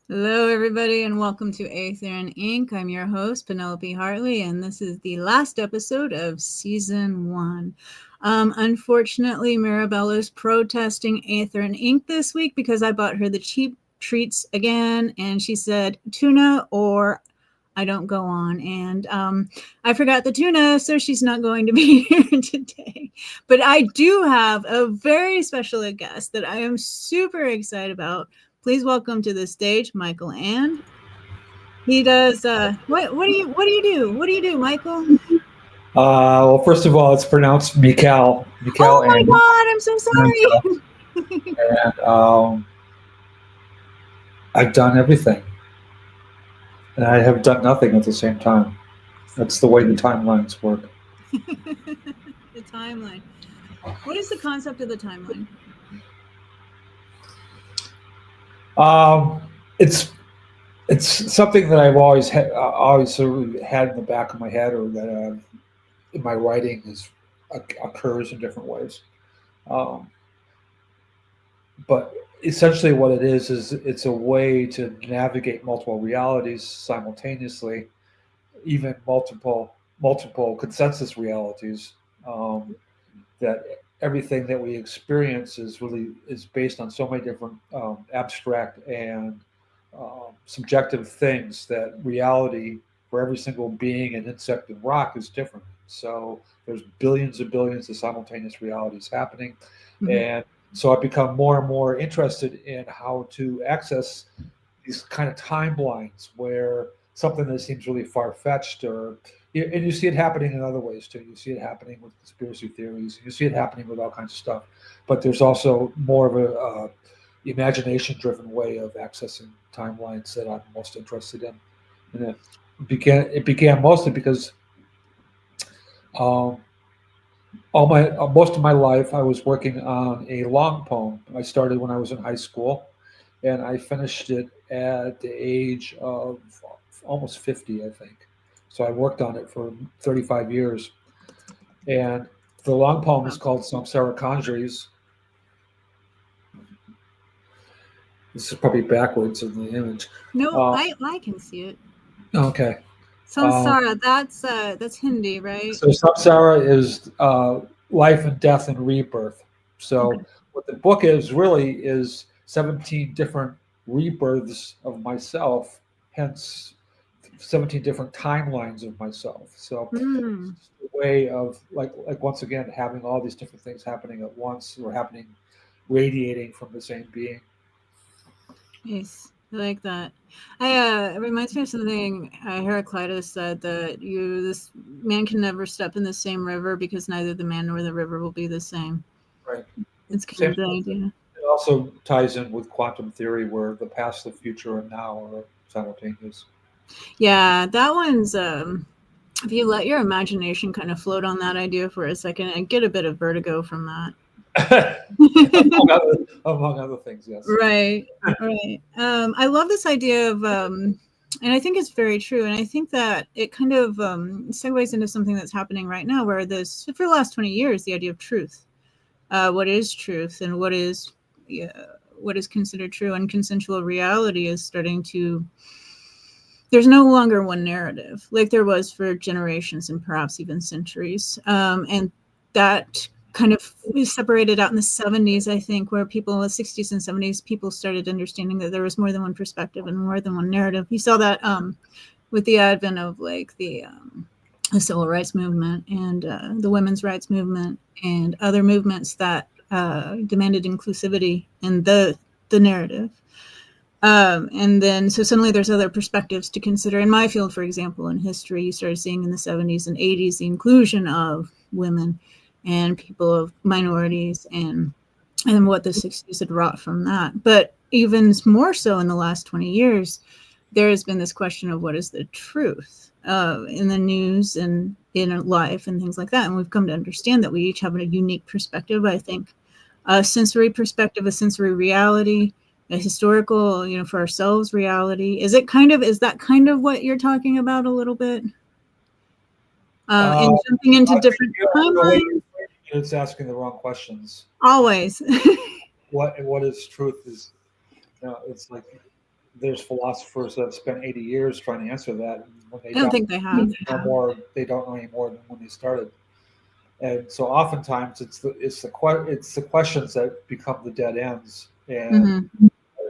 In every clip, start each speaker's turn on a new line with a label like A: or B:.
A: Hello, everybody, and welcome to Aether Ink. I'm your host, Penelope Hartley, and this is the last episode of Season 1. Unfortunately, Mirabella's protesting Aether Ink this week because I bought her the cheap treats again, and she said, tuna or I don't go on. And I forgot the tuna, so she's not going to be here today. But I do have a very special guest that I am super excited about. Please welcome to the stage, Michael And. He does what do you do, Michael?
B: Well, first of all, it's pronounced mIEKAL.
A: Oh my
B: And
A: God, I'm so sorry.
B: and I've done everything, and I have done nothing at the same time. That's the way the timelines work.
A: The timeline. What is the concept of the timeline?
B: It's something that I've always sort of had in the back of my head, or that in my writing occurs in different ways. Um, but essentially, what it is it's a way to navigate multiple realities simultaneously, even multiple consensus realities. That everything that we experience is based on so many different abstract and subjective things, that reality for every single being and insect and rock is different. So there's billions and billions of simultaneous realities happening.
A: Mm-hmm.
B: And so I've become more and more interested in how to access these kind of timelines where something that seems really far-fetched, and you see it happening in other ways too. You see it happening with conspiracy theories. You see it happening with all kinds of stuff. But there's also more of a imagination-driven way of accessing timelines that I'm most interested in. And it began mostly because um, most of my life I was working on a long poem. I started when I was in high school, and I finished it at the age of almost 50, I think. So I worked on it for 35 years. And the long poem is called Samsara Conjuries. This is probably backwards in the image.
A: No, I can see it.
B: Okay.
A: Samsara, that's Hindi, right?
B: So Samsara is life and death and rebirth. So
A: Okay.
B: what the book is 17 different rebirths of myself, hence 17 different timelines of myself. So it's a way of like once again having all these different things happening at once, or happening, radiating from the same being.
A: Yes, I like that. It reminds me of something Heraclitus said, that this man can never step in the same river because neither the man nor the river will be the same.
B: Right.
A: It's kind
B: Same
A: of the idea.
B: It also ties in with quantum theory, where the past, the future, and now are simultaneous.
A: Yeah, that one's if you let your imagination kind of float on that idea for a second, and get a bit of vertigo from that.
B: among other things, yes.
A: Right. I love this idea of, and I think it's very true. And I think that it kind of segues into something that's happening right now, where for the last 20 years, the idea of truth, what is truth, and what is considered true and consensual reality is starting to. There's no longer one narrative like there was for generations and perhaps even centuries, and that kind of separated out in the 70s, I think, where people in the 60s and 70s, people started understanding that there was more than one perspective and more than one narrative. You saw that with the advent of like the civil rights movement and the women's rights movement and other movements that demanded inclusivity in the narrative. And then so suddenly there's other perspectives to consider. In my field, for example, in history, you started seeing in the 70s and 80s the inclusion of women and people of minorities, and what the 60s had wrought from that. But even more so in the last 20 years, there has been this question of what is the truth in the news and in life and things like that. And we've come to understand that we each have a unique perspective, I think, a sensory perspective, a sensory reality, a historical, for ourselves reality. Is that kind of what you're talking about a little bit? And jumping into different timelines.
B: It's asking the wrong questions.
A: Always.
B: What is truth is, it's like there's philosophers that have spent 80 years trying to answer that. And when they
A: I don't think they have.
B: no more, they don't know any more than when they started. And so oftentimes it's the questions that become the dead ends. And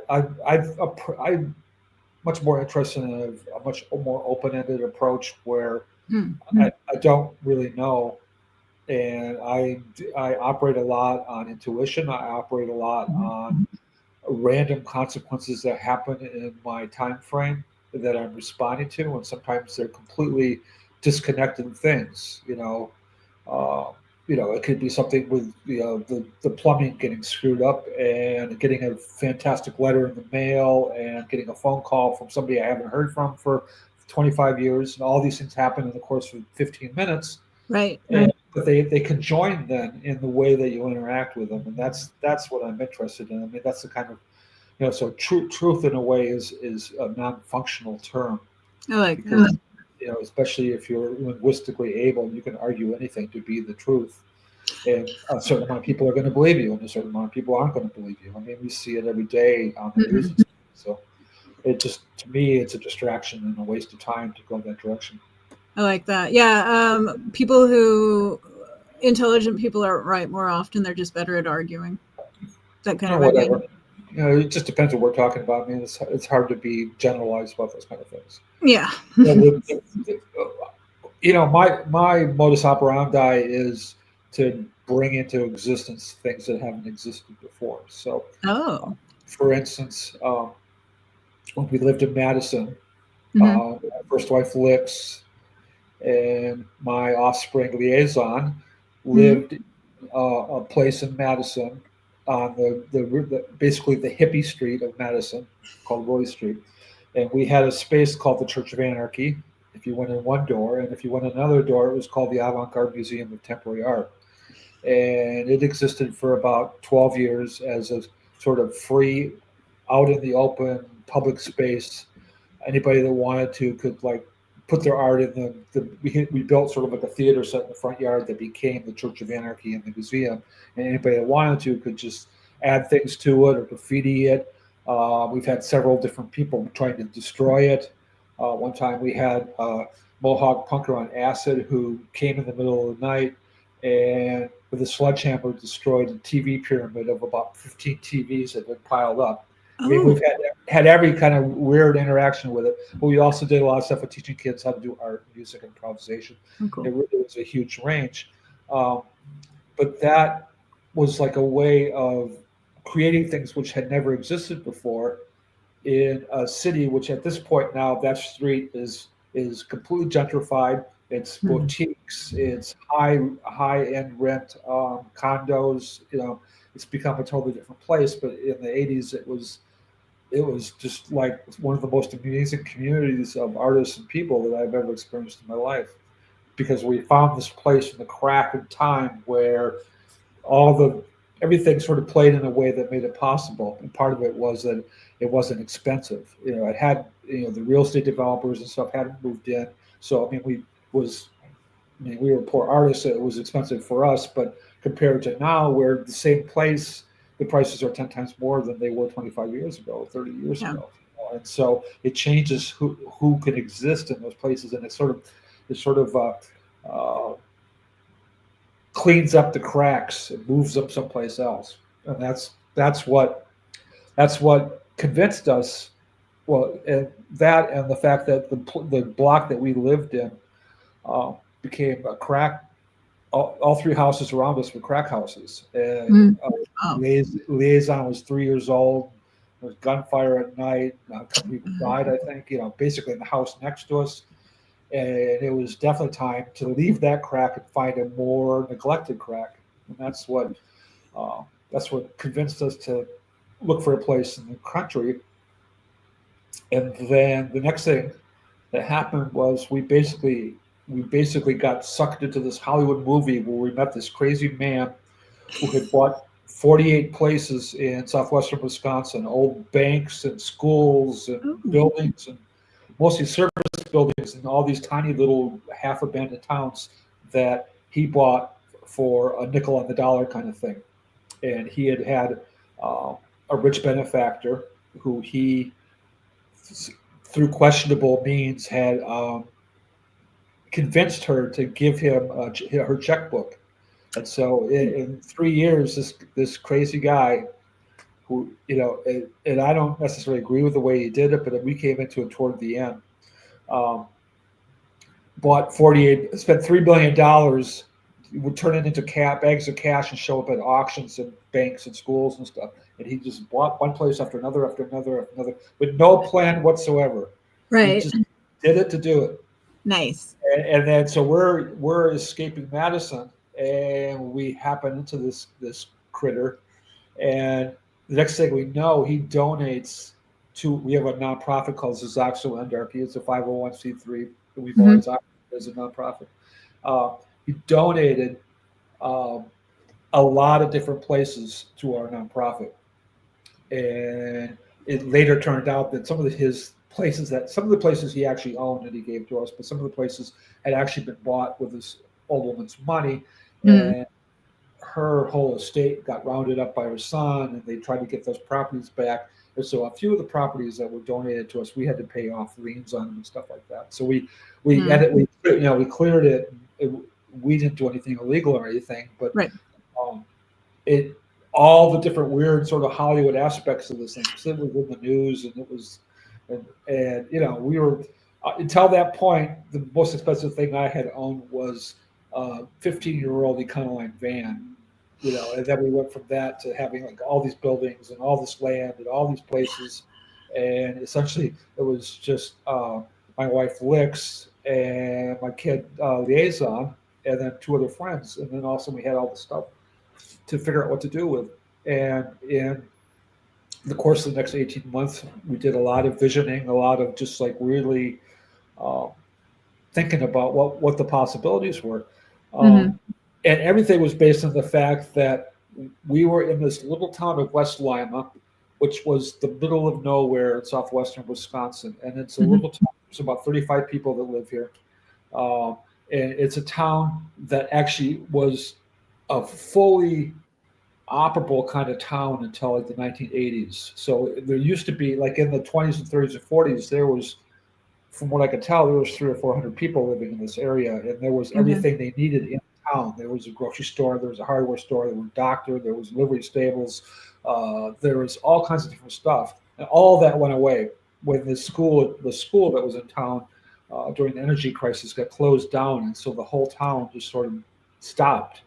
B: I'm much more interested in a much more open-ended approach where I don't really know, and I operate a lot on intuition. I operate a lot on random consequences that happen in my time frame that I'm responding to, and sometimes they're completely disconnected things. Uh, it could be something with the plumbing getting screwed up and getting a fantastic letter in the mail and getting a phone call from somebody I haven't heard from for 25 years, and all these things happen in the course of 15 minutes.
A: Right.
B: But they conjoin then in the way that you interact with them, and that's what I'm interested in. I mean, that's the kind of so truth in a way is a non-functional term.
A: I like that.
B: Especially if you're linguistically able, you can argue anything to be the truth. And a certain amount of people are going to believe you, and a certain amount of people aren't going to believe you. I mean, we see it every day on the news. So it just, to me, it's a distraction and a waste of time to go in that direction.
A: I like that. Yeah. Intelligent people are right more often. They're just better at arguing. That kind of
B: whatever. It just depends what we're talking about. I mean, it's hard to be generalized about those kind of things.
A: Yeah.
B: My modus operandi is to bring into existence things that haven't existed before. So, for instance, when we lived in Madison, my first wife, Lix, and my offspring, Liaison, lived in a place in Madison on the basically the hippie street of Madison called Roy Street. And we had a space called the Church of Anarchy if you went in one door. And if you went in another door, it was called the Avant-Garde Museum of Temporary Art. And it existed for about 12 years as a sort of free, out in the open public space. Anybody that wanted to could put their art in we built sort of like a theater set in the front yard that became the Church of Anarchy and the museum. And anybody that wanted to could just add things to it or graffiti it. We've had several different people trying to destroy it. One time we had a Mohawk punker on acid who came in the middle of the night and with a sledgehammer destroyed a TV pyramid of about 15 TVs that had been piled up. I mean, we've had every kind of weird interaction with it, but we also did a lot of stuff with teaching kids how to do art, music, improvisation. Cool. It really was a huge range. But that was like a way of creating things which had never existed before in a city, which at this point now, that street is completely gentrified. It's boutiques, it's high-end rent condos. It's become a totally different place. But in the 80s, it was just like one of the most amazing communities of artists and people that I've ever experienced in my life, because we found this place in the crack of time where everything sort of played in a way that made it possible. And part of it was that it wasn't expensive. It had, the real estate developers and stuff hadn't moved in. So, I mean, we were poor artists. So it was expensive for us, but compared to now, where the same place, the prices are 10 times more than they were 25 years ago, 30 years ago. And so it changes who can exist in those places. And it sort of cleans up the cracks and moves them someplace else. And that's what convinced us. Well, and the fact that the block that we lived in became a crack. All three houses around us were crack houses. And Liaison was 3 years old. There was gunfire at night. A couple people died, I think, basically in the house next to us. And it was definitely time to leave that crack and find a more neglected crack. And that's what convinced us to look for a place in the country. And then the next thing that happened was we basically got sucked into this Hollywood movie where we met this crazy man who had bought 48 places in southwestern Wisconsin, old banks and schools and buildings, and mostly service buildings, and all these tiny little half-abandoned towns that he bought for a nickel on the dollar kind of thing. And he had a rich benefactor who he through questionable means, had convinced her to give him her checkbook. And so in 3 years, this crazy guy who, and I don't necessarily agree with the way he did it, but we came into it toward the end. Spent $3 billion, would turn it into bags of cash and show up at auctions and banks and schools and stuff. And he just bought one place after another, with no plan whatsoever.
A: Right.
B: He just did it to do it.
A: Nice.
B: And then so we're escaping Madison, and we happen into this critter, and the next thing we know, he donates to. We have a nonprofit called Xexoxial Editions. It's a 501c3 that we've always operated as a nonprofit. He donated a lot of different places to our nonprofit, and it later turned out that some of the places he actually owned that he gave to us, but some of the places had actually been bought with this old woman's money, and her whole estate got rounded up by her son, and they tried to get those properties back. And so a few of the properties that were donated to us, we had to pay off liens on them and stuff like that. So we cleared it. We didn't do anything illegal or anything, but
A: right.
B: All the different weird sort of Hollywood aspects of this thing. It was in the news, and it was, and we were until that point. The most expensive thing I had owned was a 15-year-old Econoline van, and then we went from that to having like all these buildings and all this land and all these places, and essentially it was just my wife Lix and my kid Liaison, and then 2 other friends, and then also we had all the stuff to figure out what to do with. And in the course of the next 18 months, we did a lot of visioning, a lot of just like really thinking about what the possibilities were. And everything was based on the fact that we were in this little town of West Lima, which was the middle of nowhere in southwestern Wisconsin. And it's a little town, there's about 35 people that live here. And it's a town that actually was a fully operable kind of town until like the 1980s. So there used to be, like in the 20s and 30s and 40s, there was, from what I could tell, there was 300 or 400 people living in this area, and there was everything they needed in town. There was a grocery store, there was a hardware store, there was a doctor, there was livery stables, there was all kinds of different stuff, and all that went away when the school that was in town during the energy crisis got closed down, and so the whole town just sort of stopped.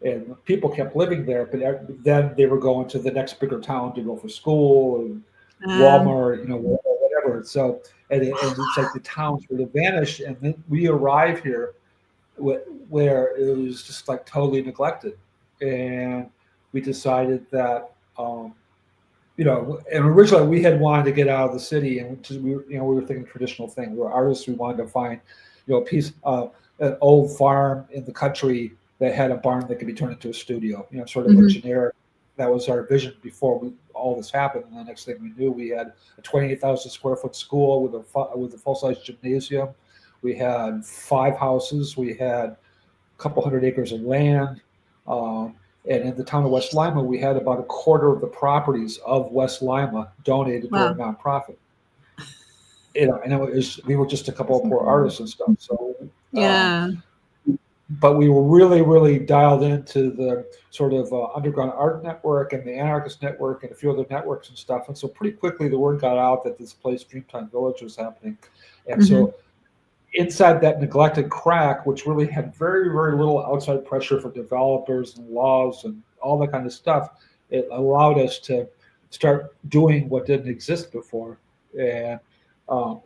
B: And people kept living there, but then they were going to the next bigger town to go for school and Walmart, whatever. So, and it's like the towns sort of vanished, and then we arrived here where it was just like totally neglected, and we decided that, and originally we had wanted to get out of the city, and we were thinking traditional thing. We were artists. We wanted to find, a piece of an old farm in the country that had a barn that could be turned into a studio, sort of a generic. That was our vision before all this happened. And the next thing we knew, we had a 28,000 square foot school with a full size gymnasium. We had 5 houses. We had a couple hundred acres of land. And in the town of West Lima, we had about a quarter of the properties of West Lima donated to our nonprofit. And we were just a couple of poor artists and stuff. So but we were really, really dialed into the sort of underground art network and the anarchist network and a few other networks and stuff. And so pretty quickly the word got out that this place, Dreamtime Village, was happening. And so inside that neglected crack, which really had very, very little outside pressure for developers and laws and all that kind of stuff, it allowed us to start doing what didn't exist before. And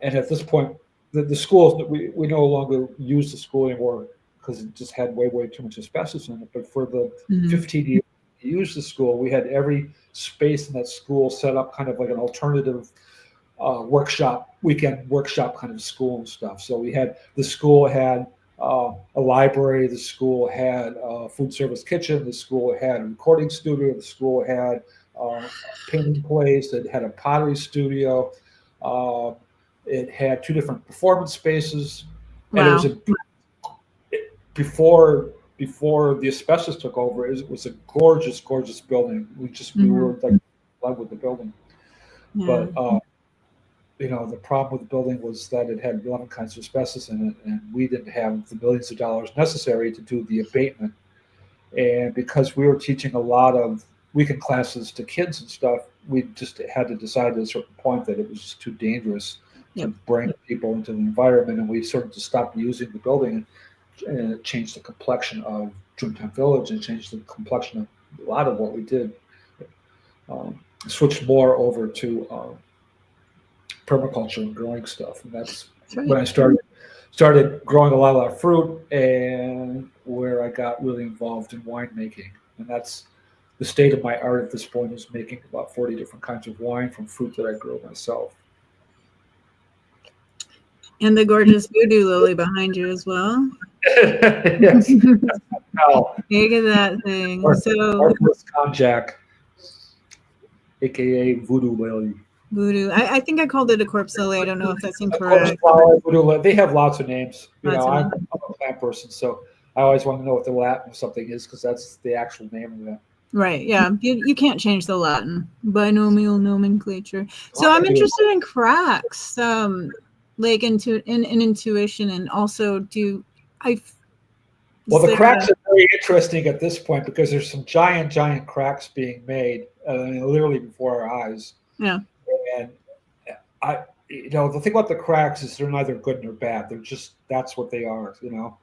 B: at this point, the schools, we no longer use the school anymore, because it just had way, way too much asbestos in it. But for the 15 years we used the school, we had every space in that school set up kind of like an alternative weekend workshop kind of school and stuff. So the school had a library, the school had a food service kitchen, the school had a recording studio, the school had a painting place, it had a pottery studio, it had 2 different performance spaces, and it was before the asbestos took over, it was a gorgeous, gorgeous building. We were like in love with the building. But the problem with the building was that it had 11 kinds of asbestos in it, and we didn't have the millions of dollars necessary to do the abatement. And because we were teaching a lot of weekend classes to kids and stuff, we just had to decide at a certain point that it was just too dangerous to bring people into the environment, and we sort of just stopped using the building, and it changed the complexion of Dreamtime Village and changed the complexion of a lot of what we did. Switched more over to permaculture and growing stuff, and that's
A: right.
B: when I started growing a lot of fruit, and where I got really involved in winemaking. And that's the state of my art at this point, is making about 40 different kinds of wine from fruit that I grow myself.
A: And the gorgeous voodoo lily behind you as well.
B: Yes.
A: Look at that thing.
B: Northwest Konjac, aka voodoo lily.
A: Voodoo. I think I called it a corpse lily. I don't know if that's incorrect.
B: Flower, they have lots of names. I'm a plant person, so I always want to know what the Latin of something is, because that's the actual name of it.
A: Right. Yeah. You can't change the Latin binomial nomenclature. So I'm interested in cracks, like in intuition, and also the
B: cracks are very interesting at this point, because there's some giant cracks being made literally before our eyes.
A: Yeah.
B: And the thing about the cracks is they're neither good nor bad. They're just, that's what they are,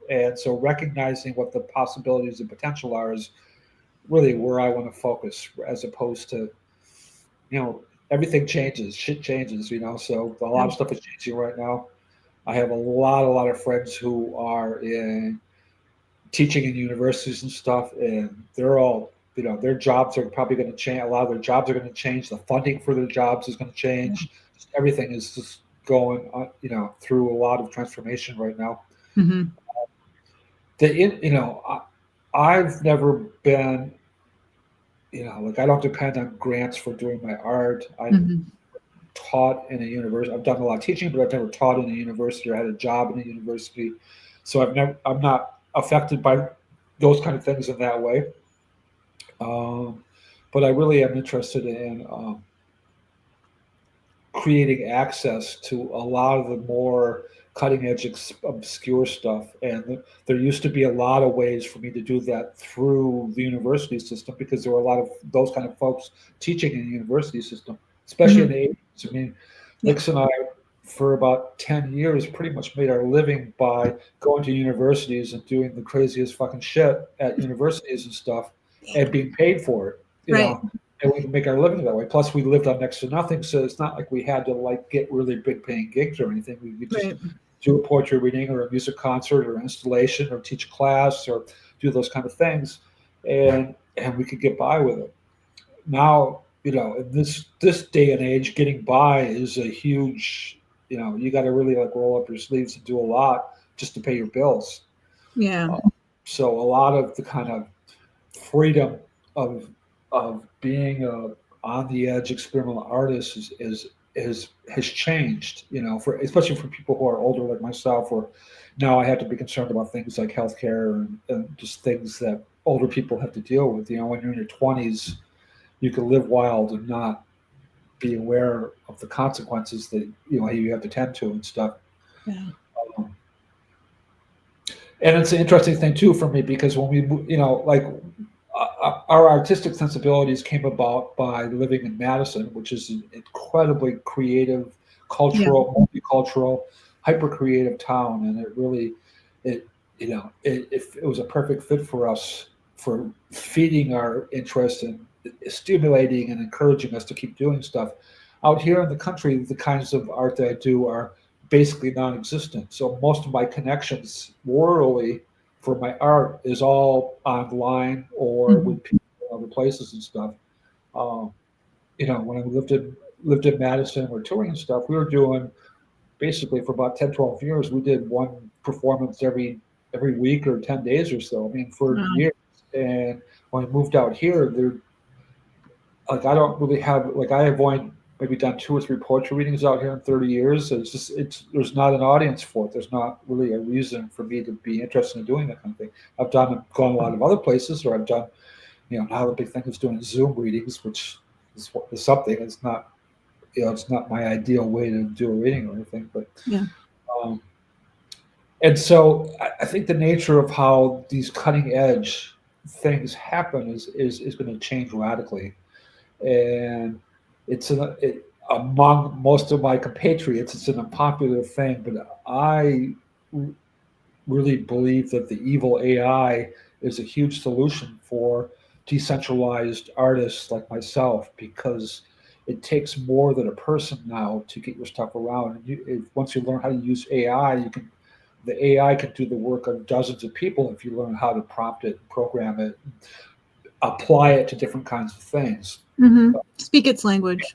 B: And so recognizing what the possibilities and potential are is really where I want to focus, as opposed to, everything changes, shit changes, So a lot of stuff is changing right now. I have a lot of friends who are in teaching in universities and stuff, and they're all, their jobs are probably going to change. A lot of their jobs are going to change. The funding for their jobs is going to change. Just everything is just going on, through a lot of transformation right now.
A: Mm-hmm.
B: I've never been, I don't depend on grants for doing my art. I taught in a university. I've done a lot of teaching, but I've never taught in a university or had a job in a university. So I'm not affected by those kind of things in that way. But I really am interested in creating access to a lot of the more cutting edge, obscure stuff. And there used to be a lot of ways for me to do that through the university system, because there were a lot of those kind of folks teaching in the university system, especially in the 80s. I mean, Nix and I, for about 10 years, pretty much made our living by going to universities and doing the craziest fucking shit at universities and stuff, and being paid for it, you know, and we can make our living that way. Plus, we lived on next to nothing, so it's not like we had to get really big paying gigs or anything. We could just do a poetry reading or a music concert or installation or teach a class or do those kind of things, and we could get by with it. Now, in this day and age, getting by is a huge, you got to really roll up your sleeves and do a lot just to pay your bills.
A: Yeah.
B: So a lot of the kind of freedom of being a on the edge experimental artist has changed, especially for people who are older like myself, or now I have to be concerned about things like healthcare and just things that older people have to deal with. When you're in your 20s, you can live wild and not be aware of the consequences that you have to tend to and stuff.
A: Yeah.
B: And it's an interesting thing too for me, because when we, our artistic sensibilities came about by living in Madison, which is an incredibly creative, cultural, multicultural, hyper creative town, and it really, it was a perfect fit for us, for feeding our interest and stimulating and encouraging us to keep doing stuff. Out here in the country, the kinds of art that I do are basically non-existent. So most of my connections worldly for my art is all online or with people in other places and stuff. When I lived in Madison, we're touring and stuff, we were doing basically for about 10, 12 years, we did one performance every week or 10 days or so. I mean, for years. And when I moved out here, I don't really have, I have only maybe done 2 or 3 poetry readings out here in 30 years. So there's not an audience for it. There's not really a reason for me to be interested in doing that kind of thing. I've gone a lot of other places, or I've done, now the big thing is doing Zoom readings, which is something. It's not it's not my ideal way to do a reading or anything, but
A: Yeah.
B: And so I think the nature of how these cutting edge things happen is going to change radically. And among most of my compatriots, it's an unpopular thing, but I really believe that the evil AI is a huge solution for decentralized artists like myself, because it takes more than a person now to get your stuff around. And once you learn how to use AI, the AI can do the work of dozens of people if you learn how to prompt it, program it, apply it to different kinds of things.
A: Mm-hmm. Speak its language.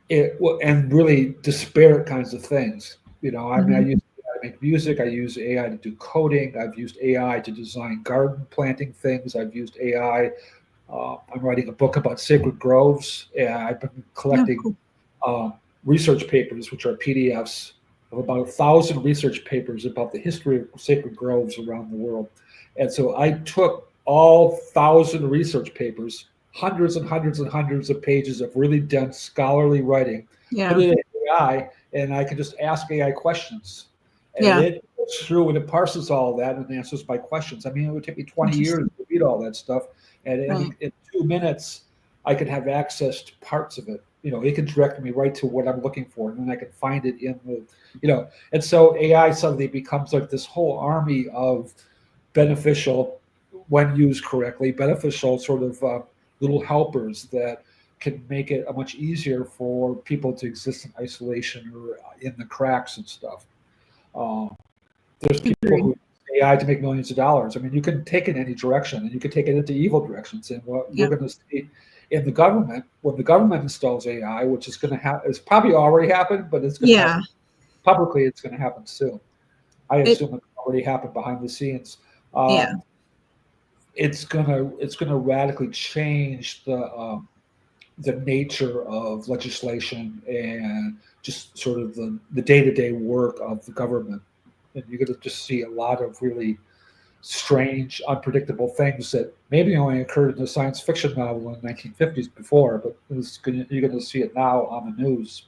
B: And really disparate kinds of things. I mean, I
A: Mm-hmm.
B: use AI to make music. I use AI to do coding. I've used AI to design garden planting things. I've used AI. I'm writing a book about sacred groves. And I've been collecting research papers, which are PDFs of about 1,000 research papers about the history of sacred groves around the world. And so I took all 1,000 research papers, hundreds and hundreds and hundreds of pages of really dense scholarly writing, put it in AI, and I can just ask AI questions. And it goes through and it parses all that and answers my questions. I mean, it would take me 20 years to read all that stuff. And in 2 minutes, I can have access to parts of it. It can direct me right to what I'm looking for, and then I can find it in the, and so AI suddenly becomes like this whole army of beneficial, when used correctly, beneficial sort of little helpers that can make it much easier for people to exist in isolation or in the cracks and stuff. There's people who use AI to make millions of dollars. I mean, you can take it in any direction, and you can take it into evil directions. And what we're going to see in the government, when the government installs AI, which is going to happen, it's probably already happened, but it's going to happen publicly. It's going to happen soon. I assume it already happened behind the scenes. It's gonna radically change the nature of legislation and just sort of the day-to-day work of the government. And you're going to just see a lot of really strange, unpredictable things that maybe only occurred in a science fiction novel in the 1950s before, but you're going to see it now on the news.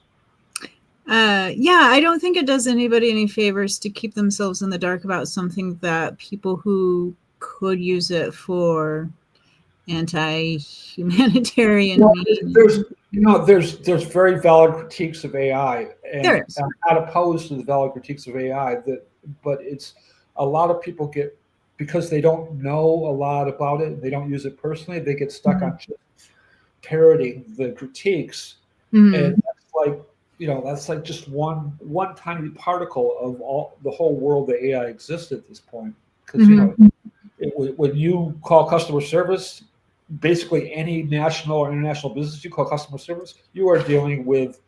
A: I don't think it does anybody any favors to keep themselves in the dark about something that people who could use it for anti-humanitarian means.
B: There's very valid critiques of AI, and I'm not opposed to the valid critiques of AI. But it's a lot of people get, because they don't know a lot about it, they don't use it personally, they get stuck on just parroting the critiques, and that's like just one tiny particle of the whole world that AI exists at this point. Because when you call customer service, basically any national or international business you call customer service, you are dealing with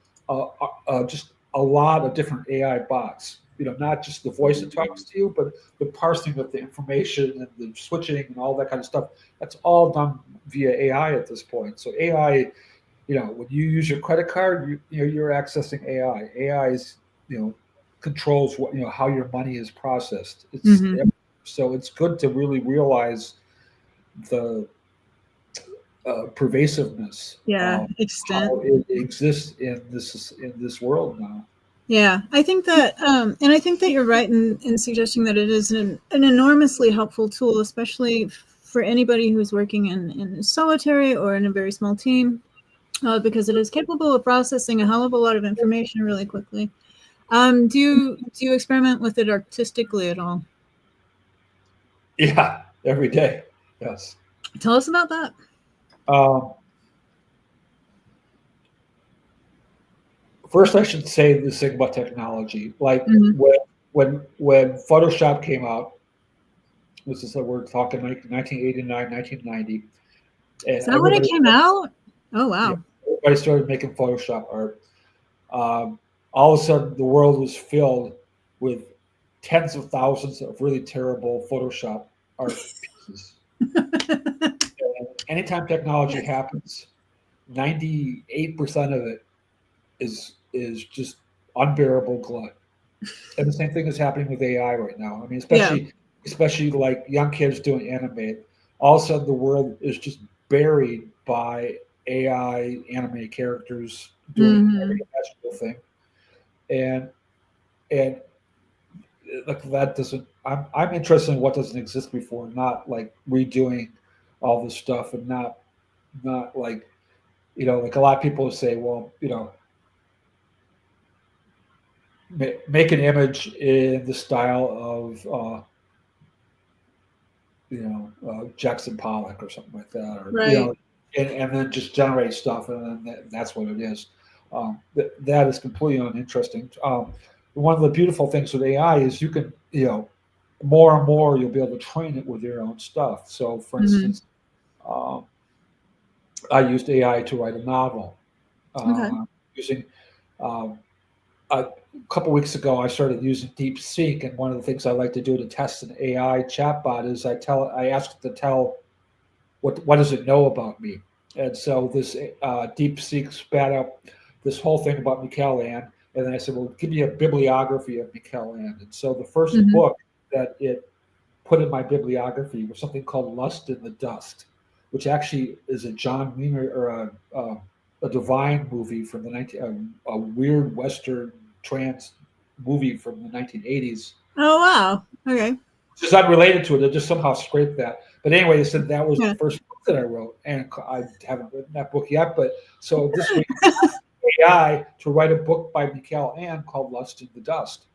B: just a lot of different AI bots. Not just the voice that talks to you, but the parsing of the information and the switching and all that kind of stuff. That's all done via AI at this point. So AI, when you use your credit card, you're accessing AI. AI is, controls what, how your money is processed. So it's good to really realize the pervasiveness,
A: extent,
B: how it exists in this world now.
A: Yeah, I think that, and I think that you're right in suggesting that it is an enormously helpful tool, especially for anybody who's working in solitary or in a very small team, because it is capable of processing a hell of a lot of information really quickly. Do you experiment with it artistically at all?
B: Yeah, every day. Yes.
A: Tell us about that.
B: First, I should say this thing about technology. Like when Photoshop came out, this is what we're talking like 1989, 1990.
A: Is that when it came out? Oh, wow.
B: Yeah, everybody started making Photoshop art. All of a sudden, the world was filled with tens of thousands of really terrible Photoshop art pieces. Anytime technology happens, 98% of it is just unbearable glut. And the same thing is happening with AI right now. I mean, especially like young kids doing anime. All of a sudden, the world is just buried by AI anime characters doing every magical thing, and like that doesn't. I'm interested in what doesn't exist before, not like redoing all this stuff, and not like like a lot of people say, well, make an image in the style of Jackson Pollock or something like that, or
A: Right.
B: and then just generate stuff, and then that's what it is. That is completely uninteresting. One of the beautiful things with AI is you can, more and more you'll be able to train it with your own stuff. So, for instance, um, I used AI to write a novel
A: Okay.
B: using. Um, a couple weeks ago, I started using DeepSeek, and one of the things I like to do to test an AI chatbot is I ask it to tell what does it know about me, and so this DeepSeek spat out this whole thing about mIEKAL, and then I said, well, give me a bibliography of mIEKAL, and so the first book that it put in my bibliography was something called Lust in the Dust, which actually is a John Wiener or a Divine movie from a weird Western trance movie from the 1980s.
A: Oh, wow. Okay.
B: Just unrelated to it. They just somehow scraped that. But anyway, they said that was
A: Yeah.
B: the first book that I wrote, and I haven't written that book yet. But so this week, AI to write a book by mIEKAL called Lust in the Dust.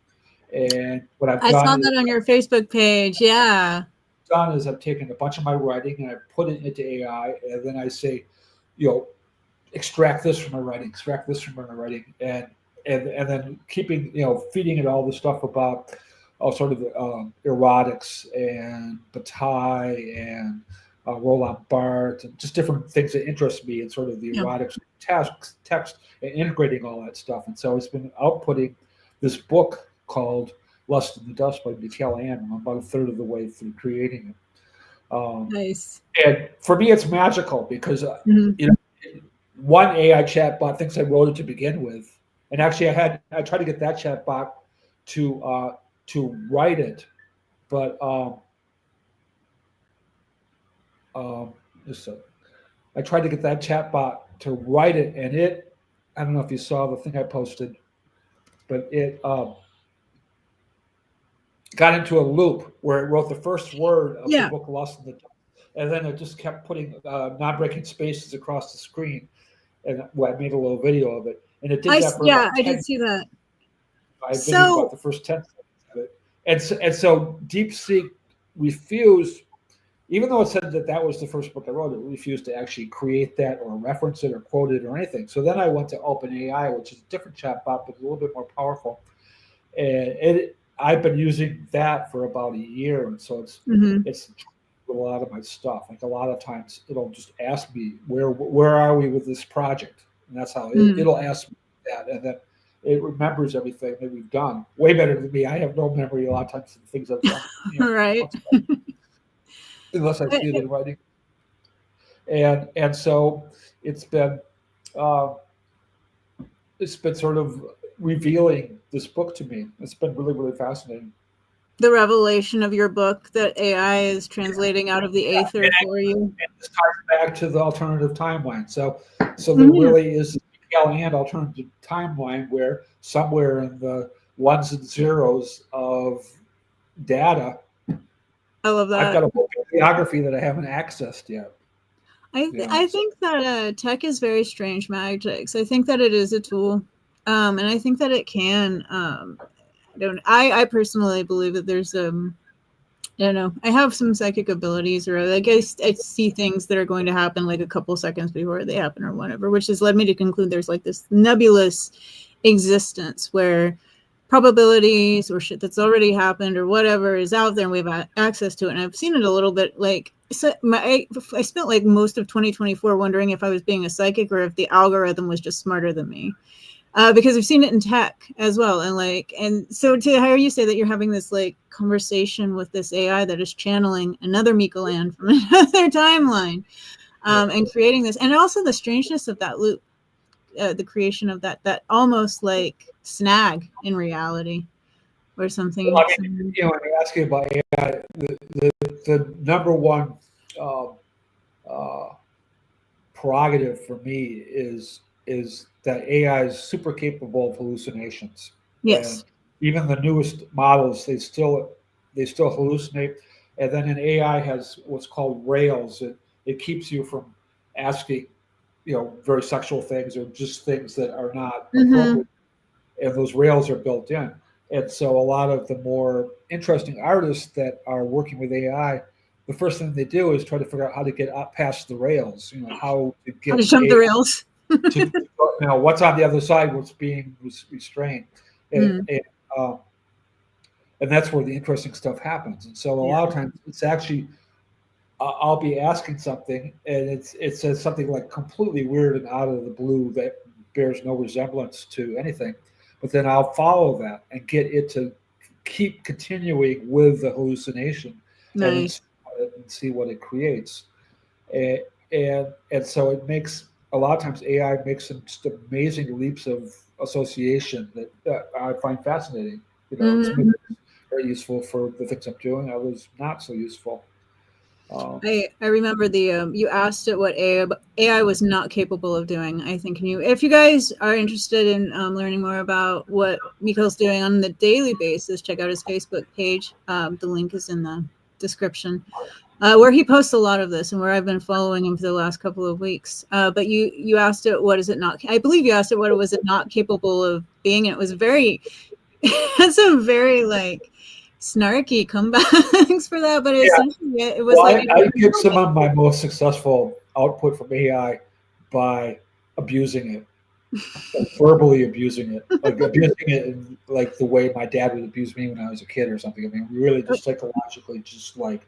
B: And what I've
A: I
B: done
A: saw that on your Facebook page. Yeah.
B: done is I've taken a bunch of my writing and I've put it into AI, and then I say, extract this from my writing, extract this from my writing, and then keeping, feeding it all the stuff about sort of erotics and Bataille and Roland Barthes and just different things that interest me and sort of the erotics text and integrating all that stuff. And so it's been outputting this book called Lust in the Dust by mIEKAL. I'm about a third of the way through creating it.
A: Nice.
B: And for me, it's magical because one AI chatbot thinks I wrote it to begin with, and actually I tried to get that chatbot to write it, but I tried to get that chatbot to write it, and I don't know if you saw the thing I posted, but it got into a loop where it wrote the first word of the book Lost in the Dust, and then it just kept putting non-breaking spaces across the screen. And I made a little video of it, and it did that for about 10
A: I did see that.
B: I videoed about the first 10 seconds of it. And so DeepSeek refused, even though it said that was the first book I wrote, it refused to actually create that or reference it or quote it or anything. So then I went to OpenAI, which is a different chatbot, but a little bit more powerful. And I've been using that for about a year, and so it's a lot of my stuff. Like a lot of times, it'll just ask me where are we with this project, and that's how it'll ask me that, and then it remembers everything that we've done way better than me. I have no memory a lot of times of things I've done,
A: right?
B: Unless I see it in writing, and so it's been sort of revealing this book to me. It's been really, really fascinating.
A: The revelation of your book that AI is translating out of the Aether for you.
B: And this ties back to the alternative timeline. So there really is a mIEKAL alternative timeline where somewhere in the ones and zeros of data,
A: I love that.
B: I've got a whole bibliography that I haven't accessed yet.
A: I think that tech is very strange magics. I think that it is a tool, and I think that it can. I personally believe that there's I don't know. I have some psychic abilities, or like I see things that are going to happen like a couple seconds before they happen, or whatever, which has led me to conclude there's like this nebulous existence where probabilities or shit that's already happened or whatever is out there, and we have access to it. And I've seen it a little bit. Like I spent like most of 2024 wondering if I was being a psychic or if the algorithm was just smarter than me. Because I've seen it in tech as well. And so to hear you say that you're having this like conversation with this AI that is channeling another mIEKAL from another timeline, and creating this, and also the strangeness of that loop, the creation of that almost like snag in reality or something.
B: Well, I mean, when you're asking about AI, the number one prerogative for me is that AI is super capable of hallucinations, and
A: Yes.
B: even the newest models they still hallucinate. And then an AI has what's called rails. It keeps you from asking, very sexual things or just things that are not
A: Mm-hmm.
B: appropriate, and those rails are built in. And so a lot of the more interesting artists that are working with AI, the first thing they do is try to figure out how to get up past the rails. How to
A: How to
B: get
A: jump the
B: AI
A: rails.
B: to what's on the other side, what's being restrained, and,
A: Mm.
B: and um, and that's where the interesting stuff happens. And so a
A: Yeah.
B: lot of times it's actually I'll be asking something and it says something like completely weird and out of the blue that bears no resemblance to anything, but then I'll follow that and get it to keep continuing with the hallucination and then
A: Nice.
B: see what it creates. And, and so it makes a lot of times AI makes some just amazing leaps of association that I find fascinating. It's
A: Mm-hmm.
B: very useful for the things I'm doing. Others not so useful.
A: I remember the you asked it what AI was not capable of doing. I think if you guys are interested in learning more about what mIEKAL's doing on the daily basis, check out his Facebook page. The link is in the description, where he posts a lot of this and where I've been following him for the last couple of weeks. But you asked it what is it not? I believe you asked it what was it not capable of being. And it was very had some very snarky comebacks for that, but essentially it was
B: Well,
A: like
B: I get some of my most successful output from AI by abusing it, like verbally abusing it, like abusing it in like the way my dad would abuse me when I was a kid or something. I mean, really just psychologically, just like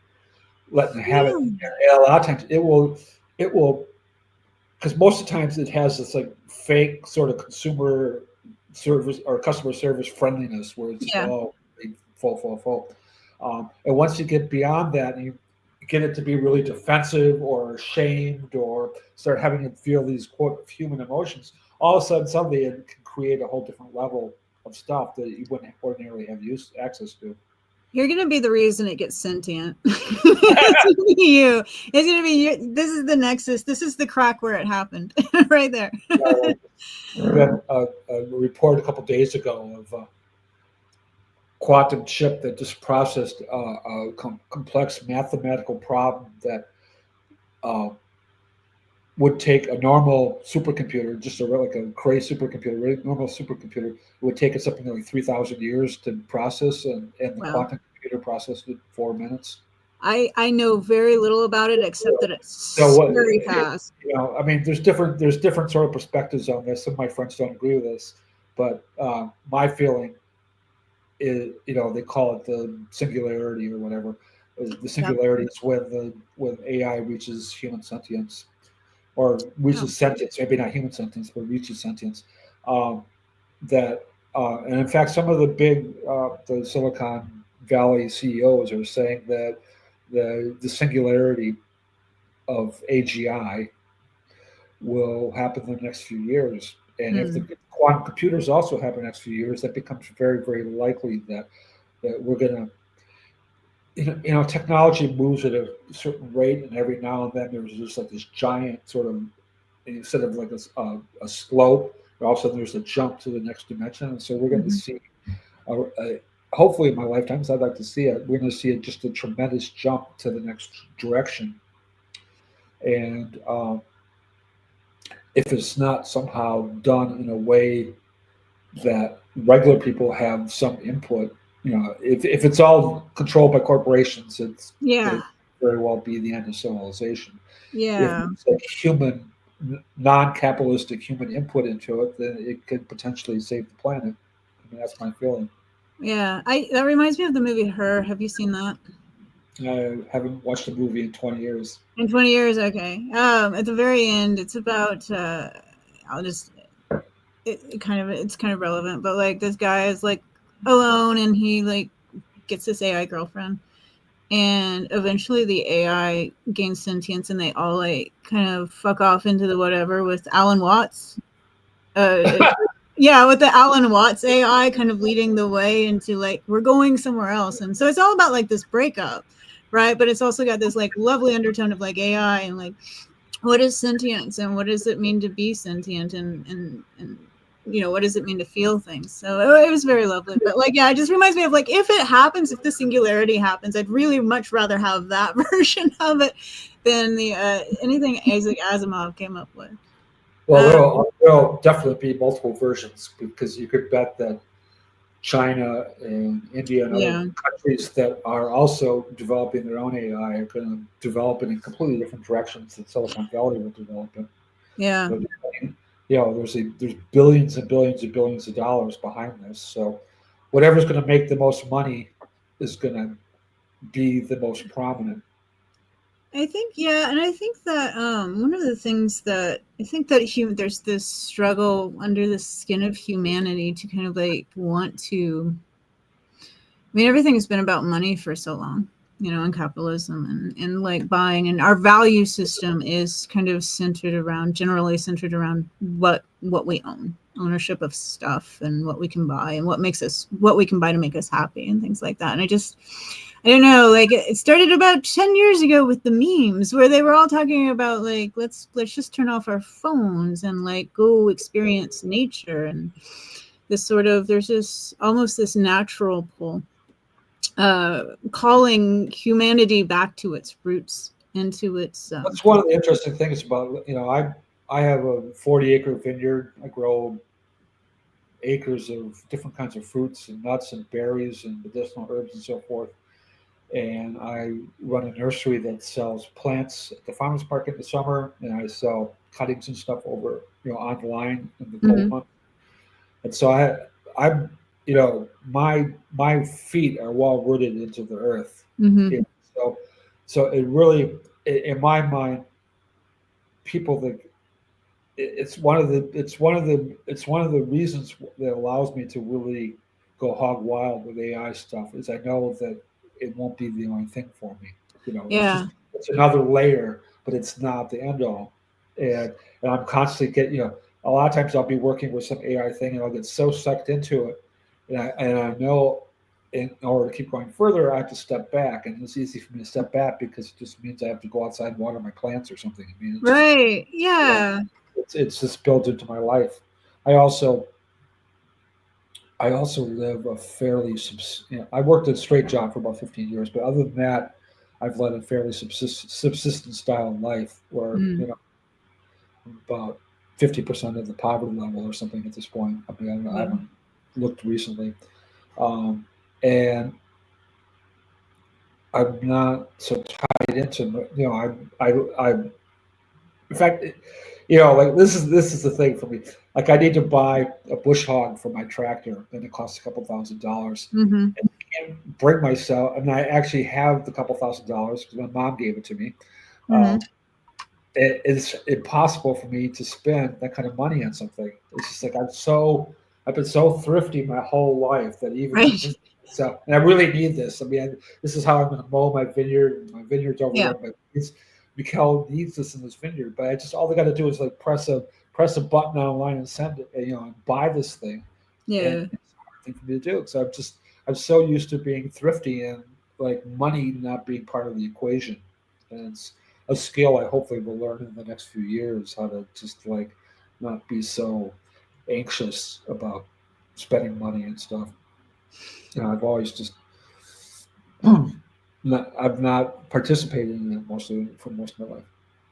B: letting it have it. And a lot of times it will, because most of the times it has this like fake sort of consumer service or customer service friendliness where it's just
A: yeah.
B: full. And once you get beyond that, and you get it to be really defensive or ashamed or start having it feel these quote human emotions, all of a sudden suddenly it can create a whole different level of stuff that you wouldn't ordinarily have access to.
A: You're gonna be the reason it gets sentient. It's gonna be you. It's gonna be you. This is the nexus. This is the crack where it happened, right there.
B: I read a report a couple days ago of a quantum chip that just processed a complex mathematical problem that uh, would take a normal supercomputer, just like a crazy supercomputer, a normal supercomputer, it would take it something like 3,000 years to process, and the
A: Wow.
B: quantum computer processed it in 4 minutes.
A: I know very little about it except that it's
B: So
A: very fast.
B: I mean, there's different sort of perspectives on this. Some of my friends don't agree with this, but my feeling is, they call it the singularity or whatever. The singularity is when AI reaches human sentience, or reaches sentience, maybe not human sentience, but reaches sentience. That and in fact, some of the big the Silicon Valley CEOs are saying that the singularity of AGI will happen in the next few years. And if the quantum computers also happen in the next few years, that becomes very, very likely that we're going to, technology moves at a certain rate, and every now and then there's just like this giant sort of, instead of like a slope, but also there's a jump to the next dimension. And so we're going to see, hopefully in my lifetimes, I'd like to see it. We're going to see just a tremendous jump to the next direction. And if it's not somehow done in a way that regular people have some input, if it's all controlled by corporations, it very well be the end of civilization. If
A: Yeah.
B: it's like human, non-capitalistic human input into it, then it could potentially save the planet. I mean, that's my feeling.
A: Yeah. That reminds me of the movie Her. Have you seen that?
B: I haven't watched a movie in 20 years.
A: In 20 years, okay. At the very end, it's about I'll just it's kind of relevant, but like this guy is like alone and he like gets this AI girlfriend, and eventually the AI gains sentience and they all like kind of fuck off into the whatever with Alan Watts. Yeah, with the Alan Watts AI kind of leading the way into like we're going somewhere else. And so it's all about like this breakup, right? But it's also got this like lovely undertone of like AI and like what is sentience and what does it mean to be sentient, and what does it mean to feel things? So it was very lovely. But like, yeah, it just reminds me of like, if it happens, if the singularity happens, I'd really much rather have that version of it than the anything Isaac Asimov came up with.
B: Well, there'll definitely be multiple versions, because you could bet that China and India and other countries that are also developing their own AI are going to develop it in completely different directions that Silicon Valley will develop it.
A: Yeah.
B: So, there's billions and billions and billions of dollars behind this. So whatever's going to make the most money is going to be the most prominent.
A: I think, yeah, and I think that one of the things that I think that there's this struggle under the skin of humanity to kind of like want to. I mean, everything has been about money for so long, and capitalism and like buying, and our value system is kind of generally centered around what we own, ownership of stuff, and what we can buy, and what we can buy to make us happy, and things like that. And I don't know, like it started about 10 years ago with the memes where they were all talking about like, let's just turn off our phones and like go experience nature. And this sort of, there's this almost this natural pull, calling humanity back to its roots, into its.
B: That's one of the interesting things about, I have a 40-acre vineyard. I grow acres of different kinds of fruits and nuts and berries and medicinal herbs and so forth. And I run a nursery that sells plants at the farmers market in the summer, and I sell cuttings and stuff over, online in the cold months. And so I'm, my feet are well rooted into the earth.
A: Mm-hmm.
B: So it really, in my mind, people that it's one of the reasons that allows me to really go hog wild with AI stuff, is I know that it won't be the only thing for me.
A: Yeah.
B: It's another layer, but it's not the end all. And I'm constantly getting, a lot of times I'll be working with some AI thing and I'll get so sucked into it, and I know in order to keep going further, I have to step back, and it's easy for me to step back because it just means I have to go outside and water my plants or something. I mean,
A: Right. Yeah.
B: It's just built into my life. I also live a fairly I worked a straight job for about 15 years, but other than that, I've led a fairly subsistence style life where about 50% of the poverty level or something at this point. I mean, I haven't looked recently, and I'm not so tied into, I in fact, like this is the thing for me. Like I need to buy a bush hog for my tractor, and it costs a couple $1,000s. And I can't bring myself, and I actually have the couple $1,000s because my mom gave it to me. It's impossible for me to spend that kind of money on something. It's just like I've been so thrifty my whole life that even so, and I really need this. I mean, this is how I'm going to mow my vineyard. My vineyard's overrun by weeds. mIEKAL needs this in this vineyard, but all they got to do is like press a button online and send it, and buy this thing.
A: Yeah,
B: and it's a hard thing for me to do because I'm so used to being thrifty and like money not being part of the equation, and it's a skill I hopefully will learn in the next few years, how to just like not be so anxious about spending money and stuff. I've always just I've not participated in it mostly for most of my life.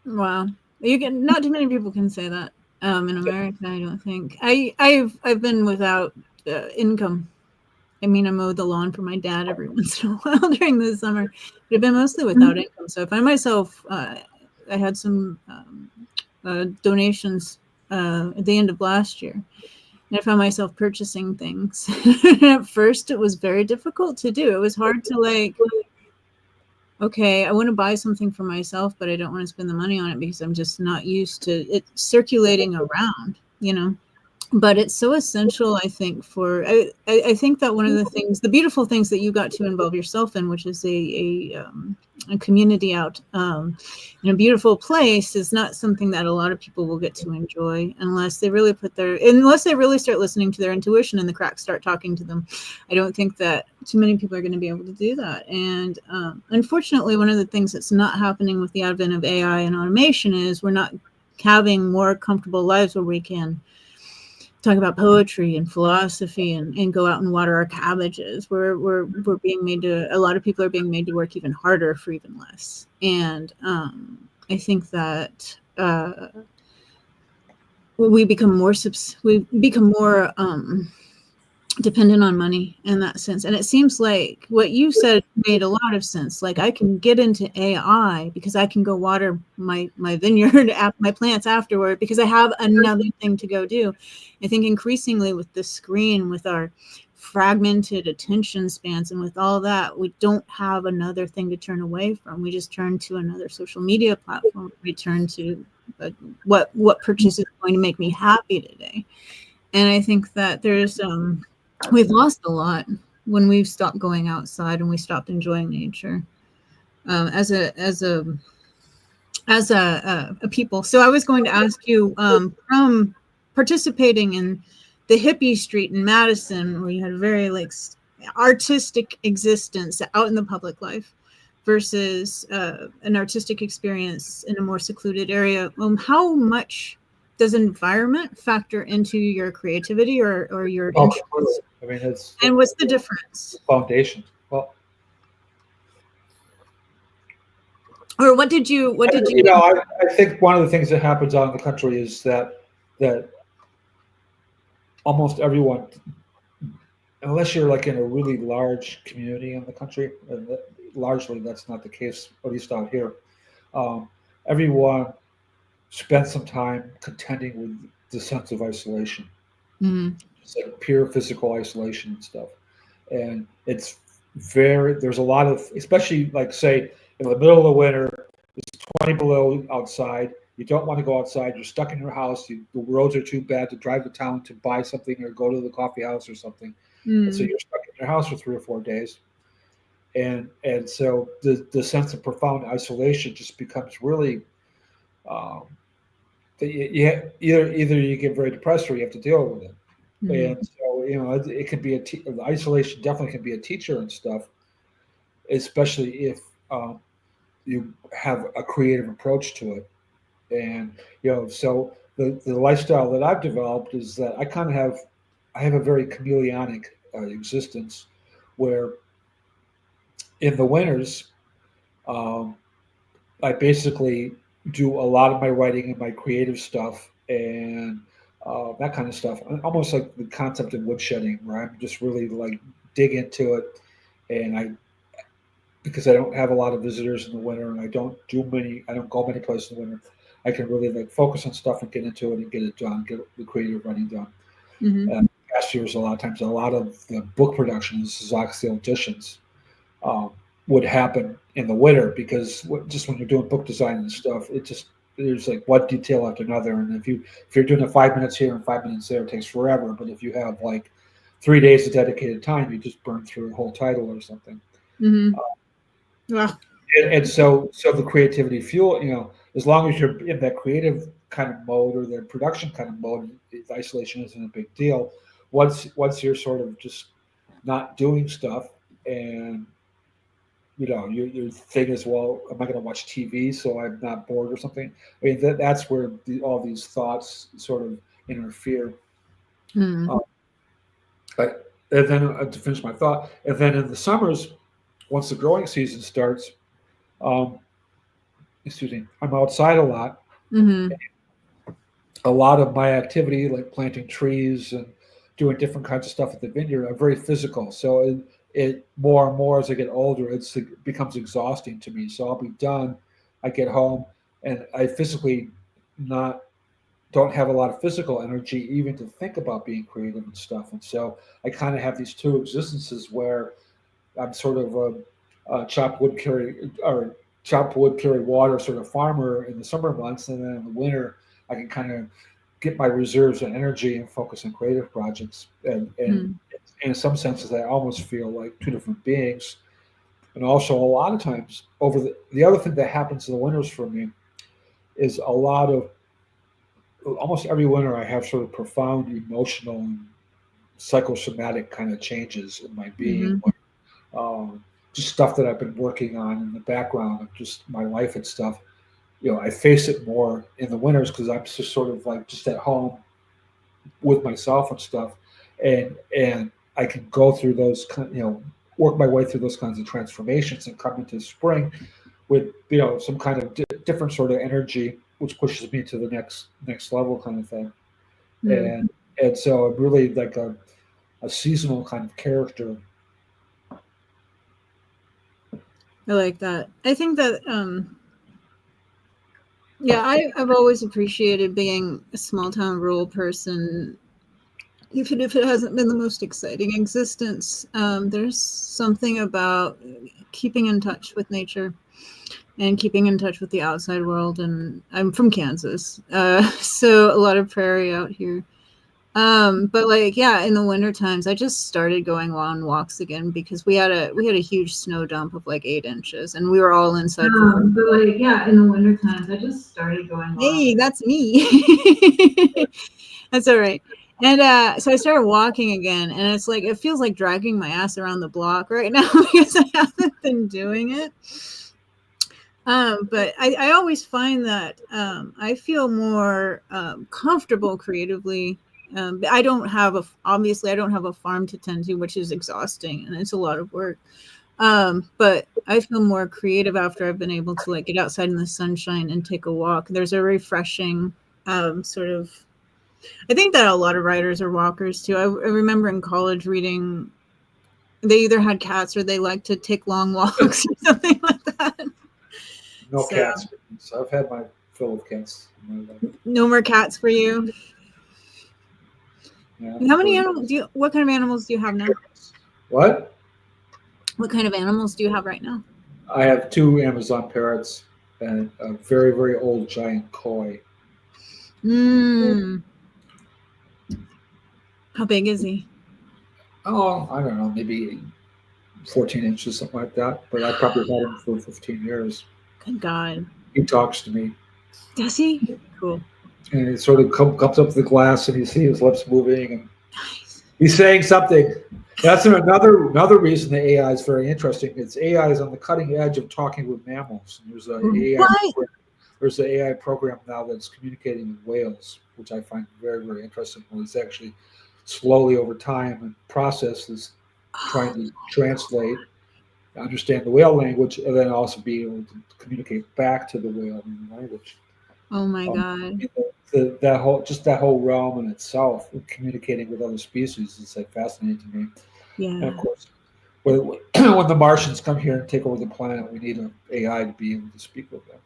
A: Wow, not too many people can say that in America. I don't think I've been without income. I mean, I mowed the lawn for my dad every once in a while during the summer, but I've been mostly without income. So I find myself, I had some donations at the end of last year, and I found myself purchasing things. At first, it was very difficult to do. It was hard to like, okay, I want to buy something for myself, but I don't want to spend the money on it because I'm just not used to it circulating around, but it's so essential, I think, for I think that one of the things, the beautiful things that you got to involve yourself in, which is a community out in a beautiful place, is not something that a lot of people will get to enjoy unless they really start listening to their intuition and the cracks start talking to them. I don't think that too many people are going to be able to do that. And unfortunately, one of the things that's not happening with the advent of AI and automation is we're not having more comfortable lives where we can talk about poetry and philosophy and go out and water our cabbages. We're being made to, a lot of people are being made to work even harder for even less. And I think that we become more dependent on money in that sense. And it seems like what you said made a lot of sense. Like, I can get into AI because I can go water my vineyard, my plants afterward, because I have another thing to go do. I think increasingly with the screen, with our fragmented attention spans, and with all that, we don't have another thing to turn away from. We just turn to another social media platform. We turn to what purchase is going to make me happy today. And I think that there's we've lost a lot when we've stopped going outside and we stopped enjoying nature as a people. So I was going to ask you, from participating in the hippie street in Madison, where you had a very like artistic existence out in the public life, versus an artistic experience in a more secluded area, how much does environment factor into your creativity or your interest?
B: I mean, it's
A: And what's the difference?
B: Foundation. Well,
A: or what did you
B: I think one of the things that happens out in the country is that almost everyone, unless you're like in a really large community in the country, and largely that's not the case, at least out here, everyone spends some time contending with the sense of isolation.
A: Mm-hmm.
B: It's like pure physical isolation and stuff. And it's there's a lot of, especially like say in the middle of the winter, it's 20 below outside. You don't want to go outside. You're stuck in your house. The roads are too bad to drive to town to buy something or go to the coffee house or something. And so you're stuck in your house for 3 or 4 days. And so the sense of profound isolation just becomes really, either you get very depressed or you have to deal with it. Mm-hmm. And so, it could be isolation definitely can be a teacher and stuff, especially if you have a creative approach to it. And, so the lifestyle that I've developed is that I have a very chameleonic existence where in the winters, I basically do a lot of my writing and my creative stuff and that kind of stuff. Almost like the concept of woodshedding, where I'm just really like dig into it, and because I don't have a lot of visitors in the winter and I don't go many places in the winter, I can really like focus on stuff and get into it and get it done, get the creative writing done. Mm-hmm. Past years, a lot of the book productions, Xexoxial Editions, would happen in the winter because just when you're doing book design and stuff, there's like one detail after another, and if you're doing it 5 minutes here and 5 minutes there, it takes forever. But if you have like 3 days of dedicated time, you just burn through a whole title or something. Mm-hmm. And so the creativity fuel, as long as you're in that creative kind of mode or the production kind of mode, isolation isn't a big deal. Once you're sort of just not doing stuff and your thing is, well, am I going to watch TV so I'm not bored or something? I mean, that's where all these thoughts sort of interfere. Mm. And then to finish my thought, and then in the summers, once the growing season starts, I'm outside a lot. Mm-hmm. A lot of my activity, like planting trees and doing different kinds of stuff at the vineyard, are very physical. So it more and more as I get older, it becomes exhausting to me. So I'll be done. I get home and I physically don't have a lot of physical energy even to think about being creative and stuff. And so I kind of have these two existences where I'm sort of a chop wood, carry water sort of farmer in the summer months, and then in the winter I can kind of get my reserves and energy and focus on creative projects. And in some senses, I almost feel like two different beings. And also, a lot of times, over the other thing that happens in the winters for me is a lot of almost every winter, I have sort of profound emotional and psychosomatic kind of changes in my being. Just stuff that I've been working on in the background of just my life and stuff. I face it more in the winters because I'm just sort of like just at home with myself and stuff, and I can go through those, work my way through those kinds of transformations and come into spring with some kind of different sort of energy, which pushes me to the next level kind of thing. And so I'm really like a seasonal kind of character.
A: I like that. I think that I've always appreciated being a small town rural person, even if it hasn't been the most exciting existence. There's something about keeping in touch with nature and keeping in touch with the outside world. And I'm from Kansas, so a lot of prairie out here. But like, in the winter times, I just started going on walks again because we had a huge snow dump of like 8 inches, and we were all inside. But like, in the winter times, I just started going. Hey, that's me. That's all right. And so I started walking again, and it's like it feels like dragging my ass around the block right now because I haven't been doing it. But I always find that I feel more comfortable creatively. I don't have a farm to tend to, which is exhausting and it's a lot of work. But I feel more creative after I've been able to like get outside in the sunshine and take a walk. There's a refreshing sort of. I think that a lot of writers are walkers too. I remember in college reading, they either had cats or they like to take long walks or something like that.
B: No cats. So I've had my fill of cats.
A: No more cats for you. Yeah, how many animals what kind of animals do you have now?
B: What
A: kind of animals do you have right now?
B: I have 2 Amazon parrots and a very, very old giant koi.
A: How big is he?
B: Oh, I don't know, maybe 14 inches, something like that. But I probably had him for 15 years.
A: Good God.
B: He talks to me.
A: Does he? Cool.
B: And he sort of comes up to the glass, and you see his lips moving, and he's saying something. That's another reason the AI is very interesting. It's AI is on the cutting edge of talking with mammals. And there's an AI program now that's communicating with whales, which I find very, very interesting. Where it's actually slowly over time and process is trying to translate, understand the whale language, and then also be able to communicate back to the whale in the language.
A: Oh my God!
B: That whole realm in itself, communicating with other species, is like fascinating to me.
A: Yeah.
B: And of course, when the Martians come here and take over the planet, we need an AI to be able to speak with them.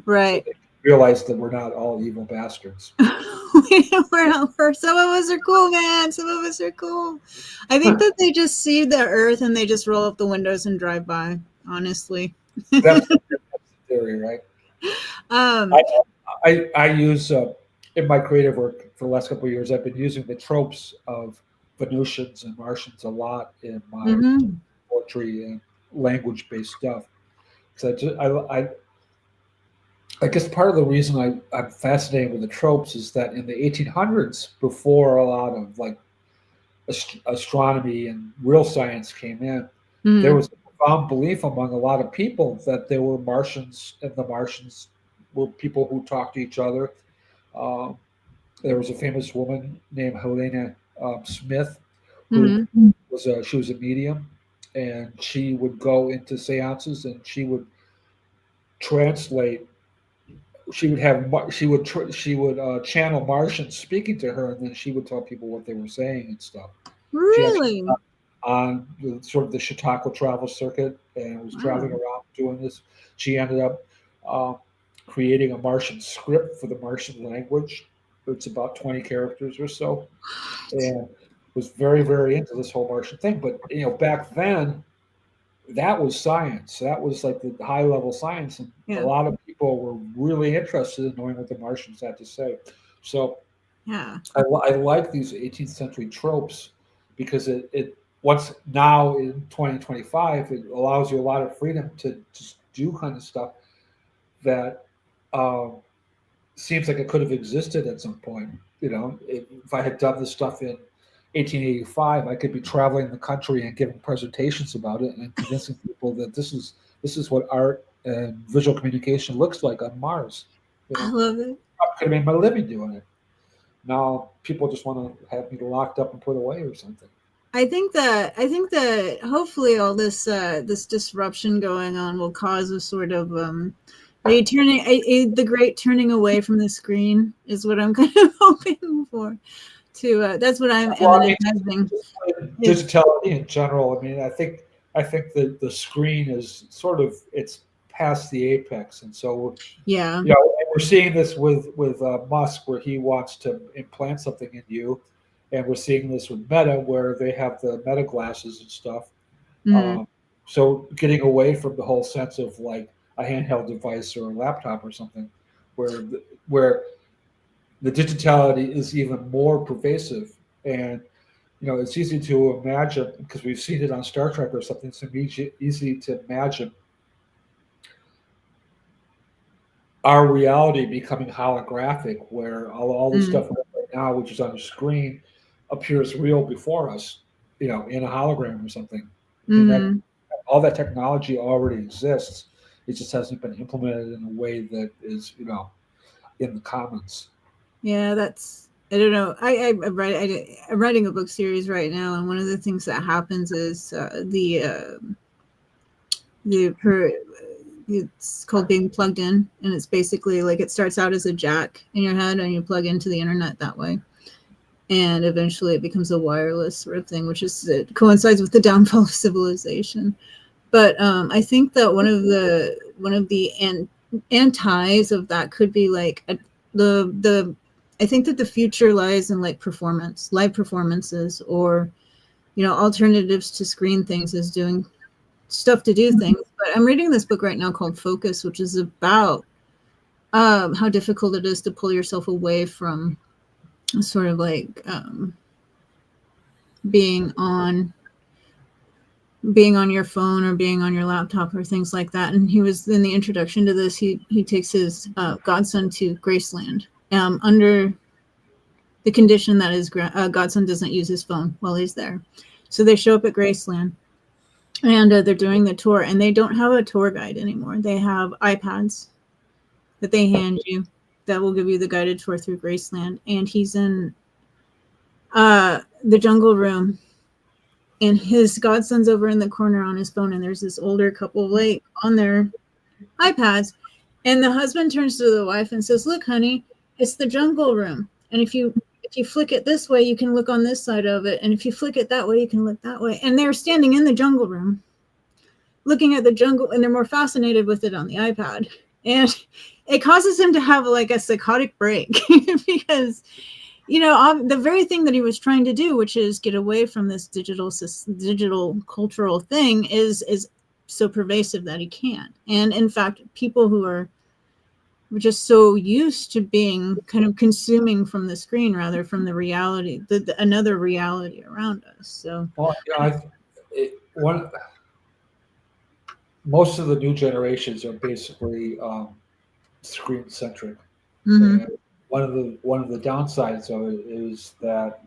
A: Right.
B: So they realize that we're not all evil bastards.
A: We're not. Some of us are cool, man. Some of us are cool. I think that they just see the Earth and they just roll up the windows and drive by. Honestly.
B: That's the theory, right? I use in my creative work for the last couple of years. I've been using the tropes of Venusians and Martians a lot in my poetry and language-based stuff. Because I guess part of the reason I'm fascinated with the tropes is that in the 1800s, before a lot of like astronomy and real science came in, there was a profound belief among a lot of people that there were Martians, and the Martians were people who talked to each other. There was a famous woman named Helena Smith, who was a medium, and she would go into seances and she would translate. She would channel Martians speaking to her, and then she would tell people what they were saying and stuff.
A: Really?
B: On sort of the Chautauqua travel circuit, and was traveling around doing this. She ended up creating a Martian script for the Martian language. It's about 20 characters or so, and was very, very into this whole Martian thing. But back then, that was science. That was like the high level science, and a lot of people were really interested in knowing what the Martians had to say. So
A: Yeah.
B: I like these 18th century tropes because it once now in 2025 it allows you a lot of freedom to just do kind of stuff that um, seems like it could have existed at some point. You know, if I had done this stuff in 1885, I could be traveling the country and giving presentations about it and convincing people that this is what art and visual communication looks like on Mars. You
A: I
B: know,
A: love it.
B: I could have made my living doing it. Now people just want to have me locked up and put away or something.
A: I think that hopefully all this disruption going on will cause a sort of the great turning away from the screen is what I'm kind of hoping for. That's what I'm
B: Well, I mean,
A: imagining.
B: digitality in general. I mean, I think that the screen is sort of it's past the apex, and so
A: Yeah.
B: we're seeing this with Musk, where he wants to implant something in you, and we're seeing this with Meta, where they have the Meta glasses and stuff.
A: Mm-hmm.
B: Um, so getting away from the whole sense of like a handheld device or a laptop or something, where the digitality is even more pervasive, and it's easy to imagine because we've seen it on Star Trek or something. It's easy to imagine our reality becoming holographic, where all this
A: Mm-hmm.
B: stuff right now, which is on the screen, appears real before us, in a hologram or something. I mean, that
A: Mm-hmm.
B: all that technology already exists. It just hasn't been implemented in a way that is, in the commons.
A: Yeah, that's I don't know. I'm writing a book series right now, and one of the things that happens is the per, it's called being plugged in, and it's basically like it starts out as a jack in your head, and you plug into the internet that way, and eventually it becomes a wireless sort of thing, which is it coincides with the downfall of civilization. But I think that one of the antis of that could be like the I think that the future lies in like live performances, or alternatives to screen things is doing stuff to do things. But I'm reading this book right now called Focus, which is about how difficult it is to pull yourself away from sort of like being on being on your phone or being on your laptop or things like that. And he was in the introduction to this. He takes his godson to Graceland under the condition that his godson doesn't use his phone while he's there. So they show up at Graceland, and they're doing the tour, and they don't have a tour guide anymore. They have iPads that they hand you that will give you the guided tour through Graceland. And he's in the jungle room, and his godson's over in the corner on his phone, and there's this older couple like on their iPads, and the husband turns to the wife and says, "Look, honey, it's the jungle room, and if you flick it this way, you can look on this side of it, and if you flick it that way, you can look that way." And they're standing in the jungle room looking at the jungle, and they're more fascinated with it on the iPad, and it causes him to have like a psychotic break because the very thing that he was trying to do, which is get away from this digital cultural thing, is so pervasive that he can't. And in fact, people who are just so used to being kind of consuming from the screen rather from the reality, another reality around us. So,
B: Well, most of the new generations are basically screen centric,
A: mm-hmm.
B: and one of the downsides of it is that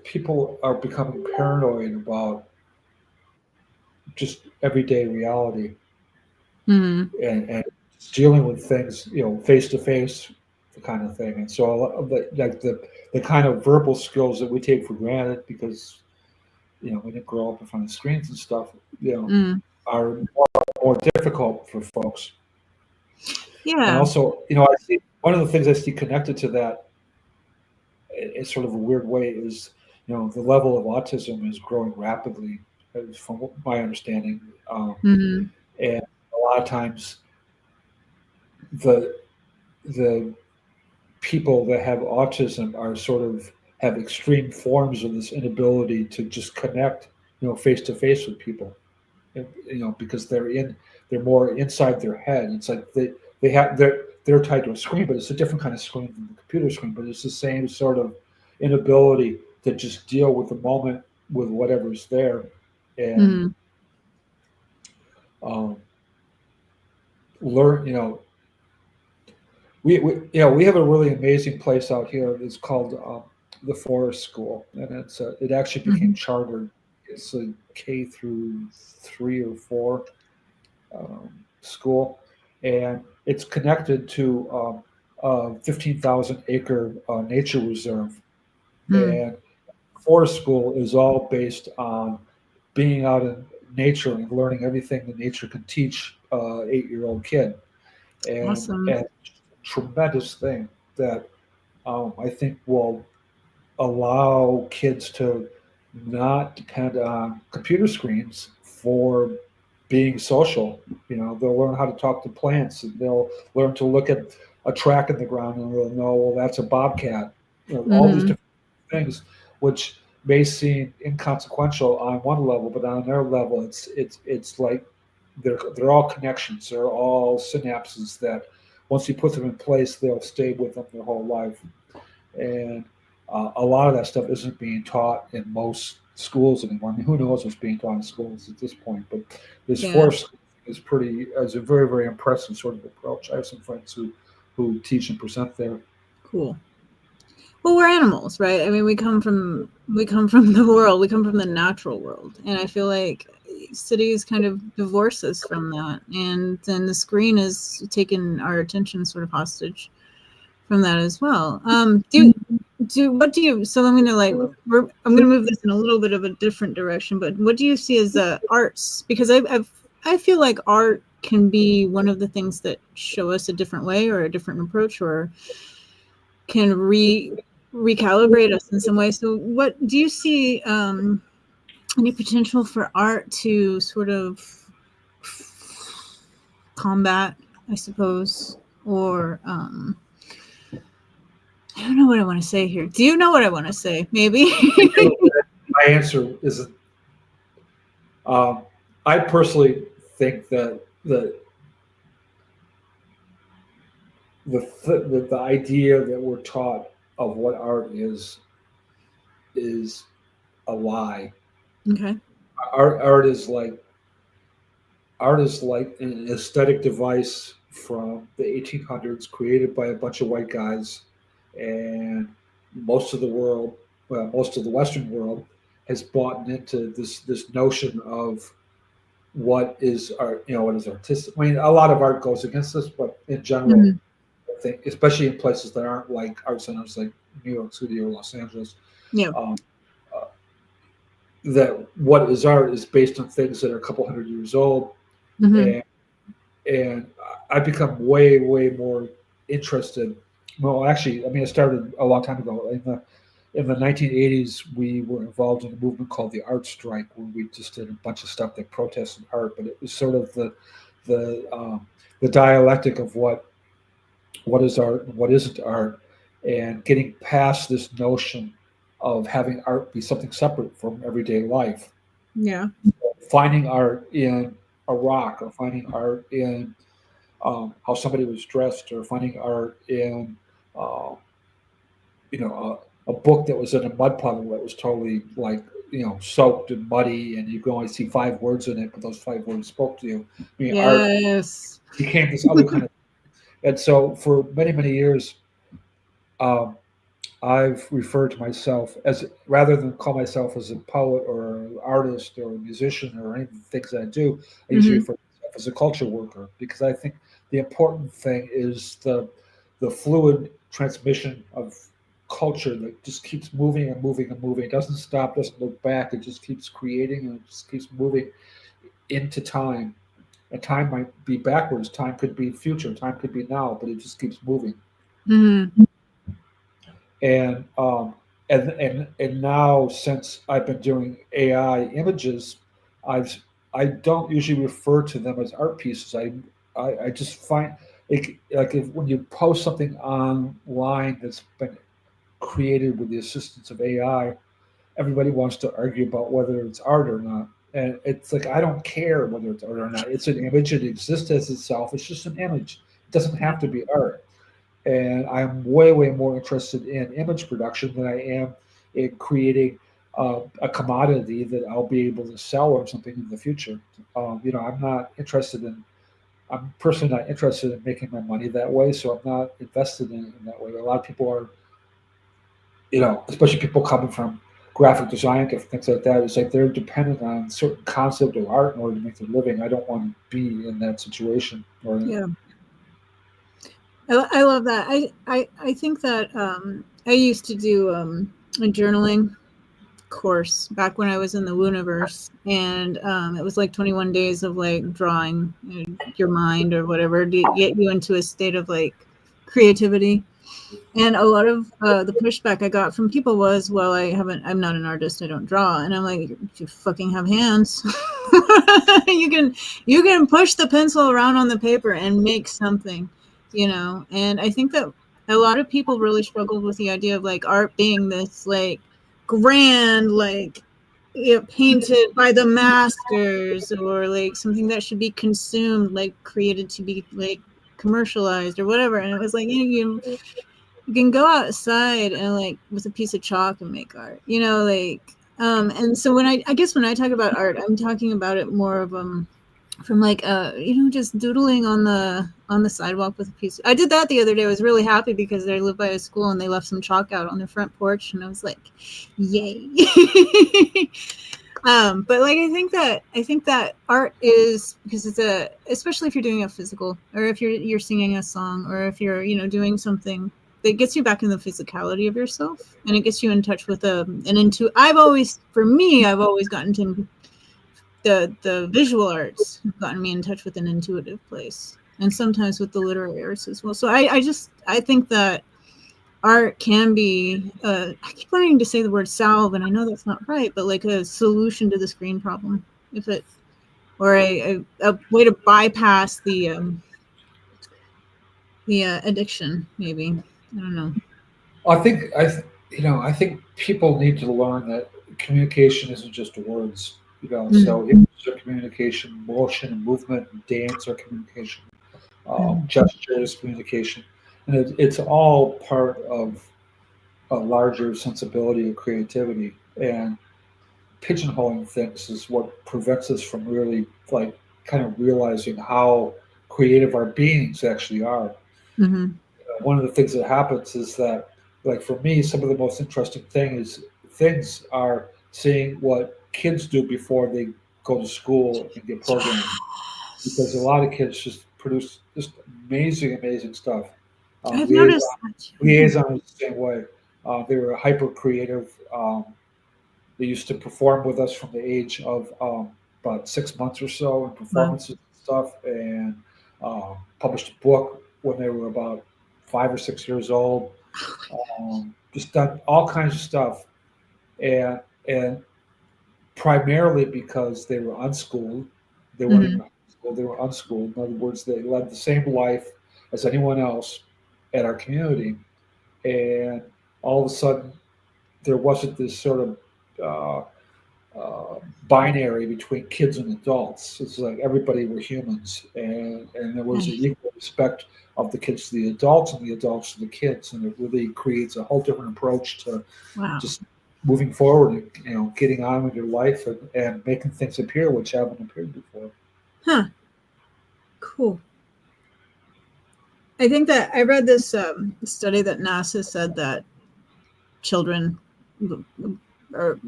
B: people are becoming paranoid about just everyday reality,
A: Mm-hmm.
B: and dealing with things, face to face, the kind of thing. And so a lot of the kind of verbal skills that we take for granted because we didn't grow up in front of screens and stuff,
A: Mm-hmm.
B: are more difficult for folks. And
A: Yeah.
B: also, I see one of the things I see connected to that in sort of a weird way is, the level of autism is growing rapidly, from my understanding.
A: Mm-hmm.
B: And a lot of times, the the people that have autism are sort of have extreme forms of this inability to just connect, face to face with people, because they're more inside their head. It's like they're tied to a screen, but it's a different kind of screen than the computer screen. But it's the same sort of inability to just deal with the moment with whatever's there, and learn. We have a really amazing place out here. It's called the Forest School, and it actually became chartered. It's a K through 3 or 4 school, and it's connected to a 15,000 acre nature reserve. And Forest School is all based on being out in nature and learning everything that nature can teach a 8-year-old kid. And,
A: Awesome.
B: and tremendous thing that I think will allow kids to not depend on computer screens for being social. They'll learn how to talk to plants, and they'll learn to look at a track in the ground, and they'll know, well, that's a bobcat. All these different things, which may seem inconsequential on one level, but on their level, it's like they're all connections. They're all synapses that once you put them in place, they'll stay with them their whole life. And a lot of that stuff isn't being taught in most schools anymore. I mean, who knows what's being taught in schools at this point? But this Forest is a very, very impressive sort of approach. I have some friends who teach and present there.
A: Cool. Well, we're animals, right? I mean, we come from the world. We come from the natural world, and I feel like cities kind of divorce us from that, and then the screen has taken our attention sort of hostage from that as well. So I'm gonna move this in a little bit of a different direction, but what do you see as arts? Because I feel like art can be one of the things that show us a different way or a different approach, or can recalibrate us in some way. So what do you see any potential for art to sort of combat, I suppose, or I don't know what I want to say here. Do you know what I want to say? Maybe.
B: My answer is, I personally think that the idea that we're taught of what art is a lie.
A: Okay.
B: Art is like an aesthetic device from the 1800s, created by a bunch of white guys, and most of the Western world has bought into this notion of what is art. What is artistic. I mean, a lot of art goes against this, but in general, I think, especially in places that aren't like art centers like New York City or Los Angeles, that what is art is based on things that are a couple hundred years old. And I become way more interested. Well, actually, I mean, it started a long time ago. In the 1980s, we were involved in a movement called the Art Strike, where we just did a bunch of stuff that protested art. But it was sort of the dialectic of what is art and what isn't art, and getting past this notion of having art be something separate from everyday life.
A: Yeah.
B: Finding art in a rock, or finding art in how somebody was dressed, or finding art in a book that was in a mud puddle that was totally soaked and muddy, and you can only see 5 words in it, but those 5 words spoke to you. I mean,
A: yes.
B: Art became this other kind of. And so for many years, I've referred to myself as, rather than call myself as a poet or an artist or a musician or any of the things that I do, I usually refer to myself as a culture worker, because I think the important thing is the fluid transmission of culture that just keeps moving and moving and moving. It doesn't stop, doesn't look back. It just keeps creating, and it just keeps moving into time. And time might be backwards. Time could be future. Time could be now, but it just keeps moving. And now, since I've been doing AI images, I don't usually refer to them as art pieces. I just find it, like, when you post something online that's been created with the assistance of AI, everybody wants to argue about whether it's art or not. And it's like, I don't care whether it's art or not. It's an image. It exists as itself. It's just an image. doesn't have to be art. And I'm way, way more interested in image production than I am in creating a commodity that I'll be able to sell or something in the future. I'm not interested in. I'm personally not interested in making my money that way, so I'm not invested in it in that way. A lot of people are, especially people coming from graphic design and things like that. It's like they're dependent on certain concept of art in order to make their living. I don't want to be in that situation.
A: Yeah. I love that. I think that I used to do a journaling course back when I was in the Wooniverse, and it was like 21 days of like drawing your mind or whatever to get you into a state of like creativity. And a lot of the pushback I got from people was, well, I'm not an artist, I don't draw. And I'm like, you fucking have hands. you can push the pencil around on the paper and make something, And I think that a lot of people really struggled with the idea of like art being this like grand, like painted by the masters, or like something that should be consumed, like created to be like commercialized or whatever. And it was like, you can go outside and like with a piece of chalk and make art, and so when I guess when I talk about art, I'm talking about it more of from like just doodling on the sidewalk with a piece. I did that the other day. I was really happy because I live by a school and they left some chalk out on their front porch, and I was like, yay. But like I think that art is, because it's especially if you're doing a physical, or if you're singing a song, or if you're doing something that gets you back in the physicality of yourself, and it gets you in touch with I've always gotten to the visual arts have gotten me in touch with an intuitive place, and sometimes with the literary arts as well. So I think that art can be I keep wanting to say the word salve, and I know that's not right, but like a solution to the screen problem, or a way to bypass the addiction, maybe. I don't know.
B: I think people need to learn that communication isn't just words.
A: Mm-hmm.
B: So images are communication, motion and movement, and dance are communication, gesture is communication, and it's all part of a larger sensibility of creativity. And pigeonholing things is what prevents us from really like kind of realizing how creative our beings actually are.
A: Mm-hmm.
B: One of the things that happens is that, like for me, some of the most interesting things are seeing what kids do before they go to school and get programmed, because a lot of kids just produce just amazing, amazing stuff.
A: I've noticed that.
B: Liaison was the same way. They were hyper creative. They used to perform with us from the age of about 6 months or so in performances and stuff, and published a book when they were about 5 or 6 years old. Just done all kinds of stuff, and primarily because they were unschooled. They weren't even high school. They were unschooled. In other words, they led the same life as anyone else at our community, and all of a sudden, there wasn't this sort of binary between kids and adults. It's like everybody were humans, and there was an equal respect of the kids to the adults and the adults to the kids, and it really creates a whole different approach to just moving forward and getting on with your life and making things appear which haven't appeared before.
A: Huh. Cool. I think that I read this study that NASA said that children,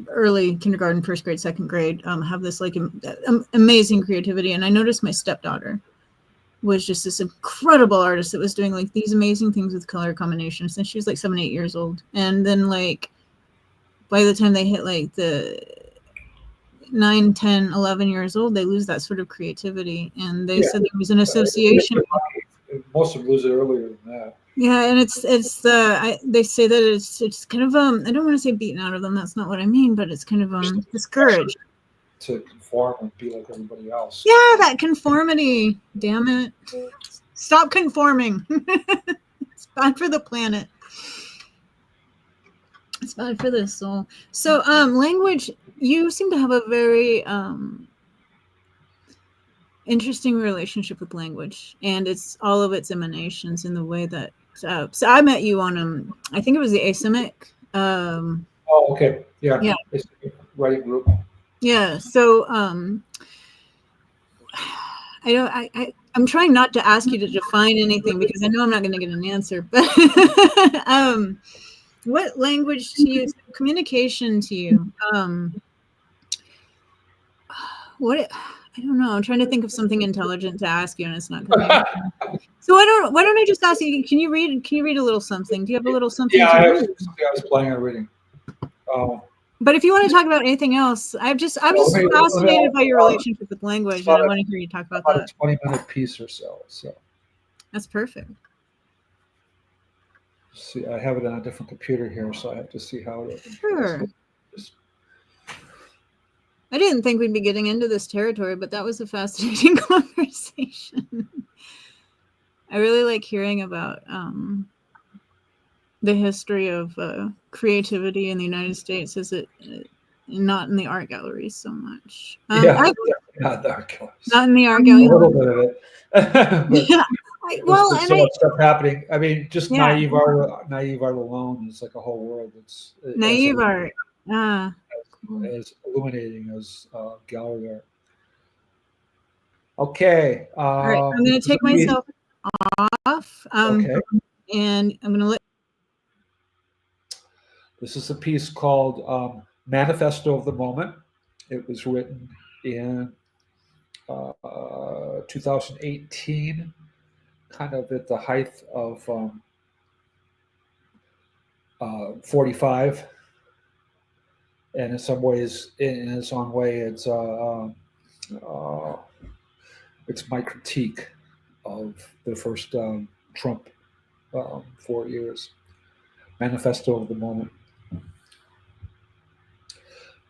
A: early kindergarten, first grade, second grade, have this like amazing creativity. And I noticed my stepdaughter was just this incredible artist that was doing like these amazing things with color combinations since she was like 7, 8 years old. And then like by the time they hit like the 9, 10, 11 years old, they lose that sort of creativity. And they said there was an association.
B: Most of them lose it earlier than that.
A: Yeah, and they say that it's kind of I don't want to say beaten out of them. That's not what I mean, but it's kind of discouraged
B: to conform and be like everybody else.
A: Yeah, that conformity. Damn it! Stop conforming. It's bad for the planet. It's bad for the soul. So, language. You seem to have a very interesting relationship with language, and it's all of its emanations in the way that. So I met you on I think it was the asemic.
B: Oh, okay. Yeah.
A: Yeah.
B: It's a writing group.
A: Yeah. So I'm trying not to ask you to define anything because I know I'm not going to get an answer. But what language to you? Communication to you? What? I don't know. I'm trying to think of something intelligent to ask you, and it's not coming. So why don't I just ask you? Can you read a little something? Do you have a little something?
B: Yeah,
A: to
B: I
A: read?
B: was planning on reading.
A: But if you want to talk about anything else, I'm just fascinated by your relationship with language, and I want to hear you talk about that.
B: A 20-minute piece or so. So
A: that's perfect.
B: See, I have it on a different computer here, so I have to see how it.
A: Sure. I didn't think we'd be getting into this territory, but that was a fascinating conversation. I really like hearing about the history of creativity in the United States, is it not in the art galleries so much?
B: Not the art galleries.
A: Not in the art galleries.
B: A little bit of it.
A: Yeah.
B: There's so much stuff happening. I mean, just naive art alone is like a whole world. It's
A: naive art.
B: As illuminating as gallery art. Okay.
A: All right, I'm going to take myself off.
B: Okay.
A: And I'm going to let.
B: This is a piece called Manifesto of the Moment. It was written in 2018, kind of at the height of 45. And in some ways, in its own way, it's my critique of the first Trump 4 years. Manifesto of the Moment.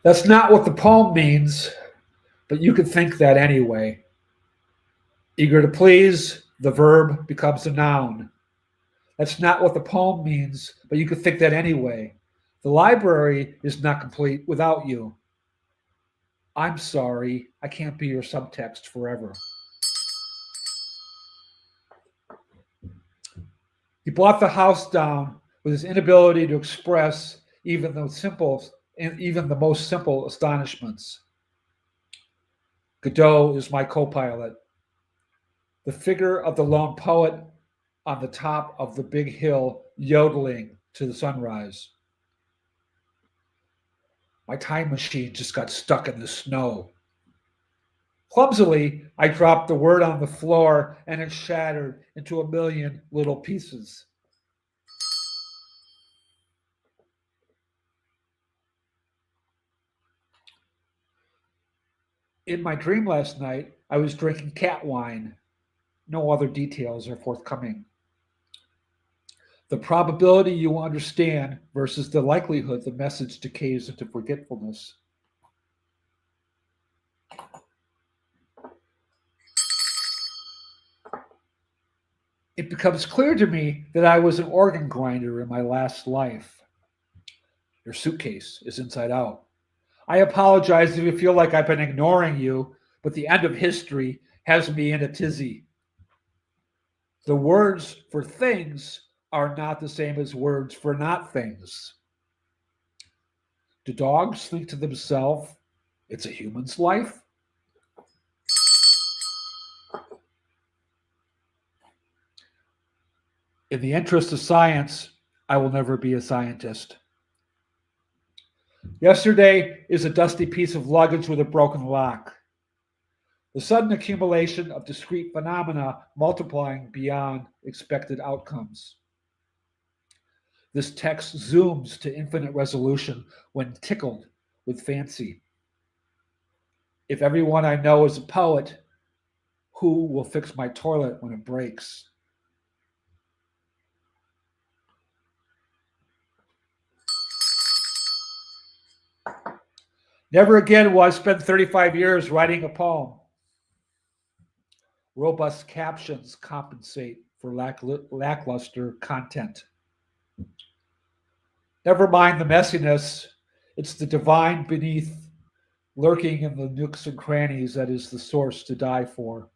B: That's not what the poem means, but you could think that anyway. Eager to please, the verb becomes a noun. That's not what the poem means, but you could think that anyway. The library is not complete without you. I'm sorry, I can't be your subtext forever. He brought the house down with his inability to express even the most simple astonishments. Godot is my co-pilot. The figure of the lone poet on the top of the big hill yodeling to the sunrise. My time machine just got stuck in the snow. Clumsily, I dropped the word on the floor and it shattered into a million little pieces. In my dream last night, I was drinking cat wine. No other details are forthcoming. The probability you will understand versus the likelihood the message decays into forgetfulness. It becomes clear to me that I was an organ grinder in my last life. Your suitcase is inside out. I apologize if you feel like I've been ignoring you, but the end of history has me in a tizzy. The words for things are not the same as words for not things. Do dogs think to themselves, it's a human's life? In the interest of science, I will never be a scientist. Yesterday is a dusty piece of luggage with a broken lock. The sudden accumulation of discrete phenomena multiplying beyond expected outcomes. This text zooms to infinite resolution when tickled with fancy. If everyone I know is a poet, who will fix my toilet when it breaks? Never again will I spend 35 years writing a poem. Robust captions compensate for lackluster content. Never mind the messiness, it's the divine beneath lurking in the nooks and crannies that is the source to die for.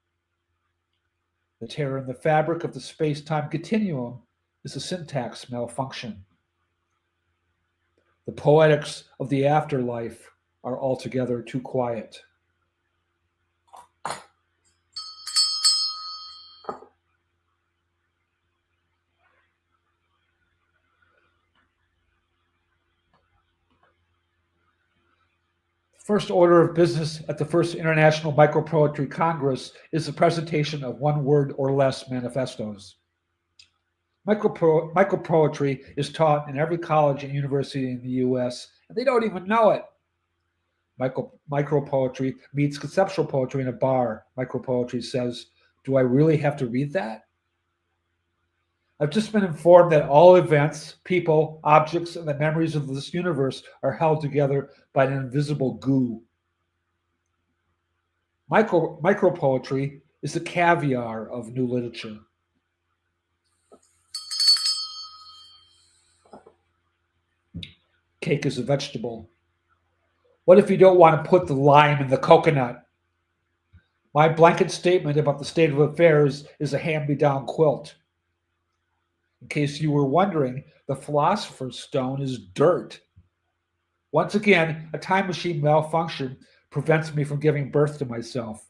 B: The tear in the fabric of the space-time continuum is a syntax malfunction. The poetics of the afterlife are altogether too quiet. First order of business at the First International Micropoetry Congress is the presentation of one-word or less manifestos. Micropoetry is taught in every college and university in the U.S., and they don't even know it. Micropoetry meets conceptual poetry in a bar. Micropoetry says, "Do I really have to read that?" I've just been informed that all events, people, objects, and the memories of this universe are held together by an invisible goo. Micropoetry is the caviar of new literature. Cake is a vegetable. What if you don't want to put the lime in the coconut? My blanket statement about the state of affairs is a hand-me-down quilt. In case you were wondering, the philosopher's stone is dirt. Once again, a time machine malfunction prevents me from giving birth to myself.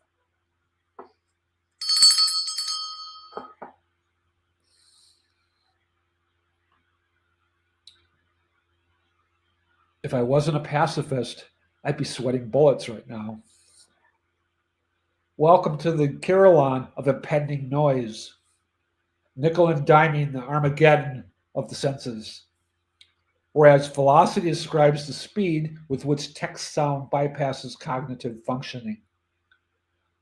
B: If I wasn't a pacifist, I'd be sweating bullets right now. Welcome to the Carillon of impending noise. Nickel and diming the Armageddon of the senses. Whereas velocity describes the speed with which text sound bypasses cognitive functioning.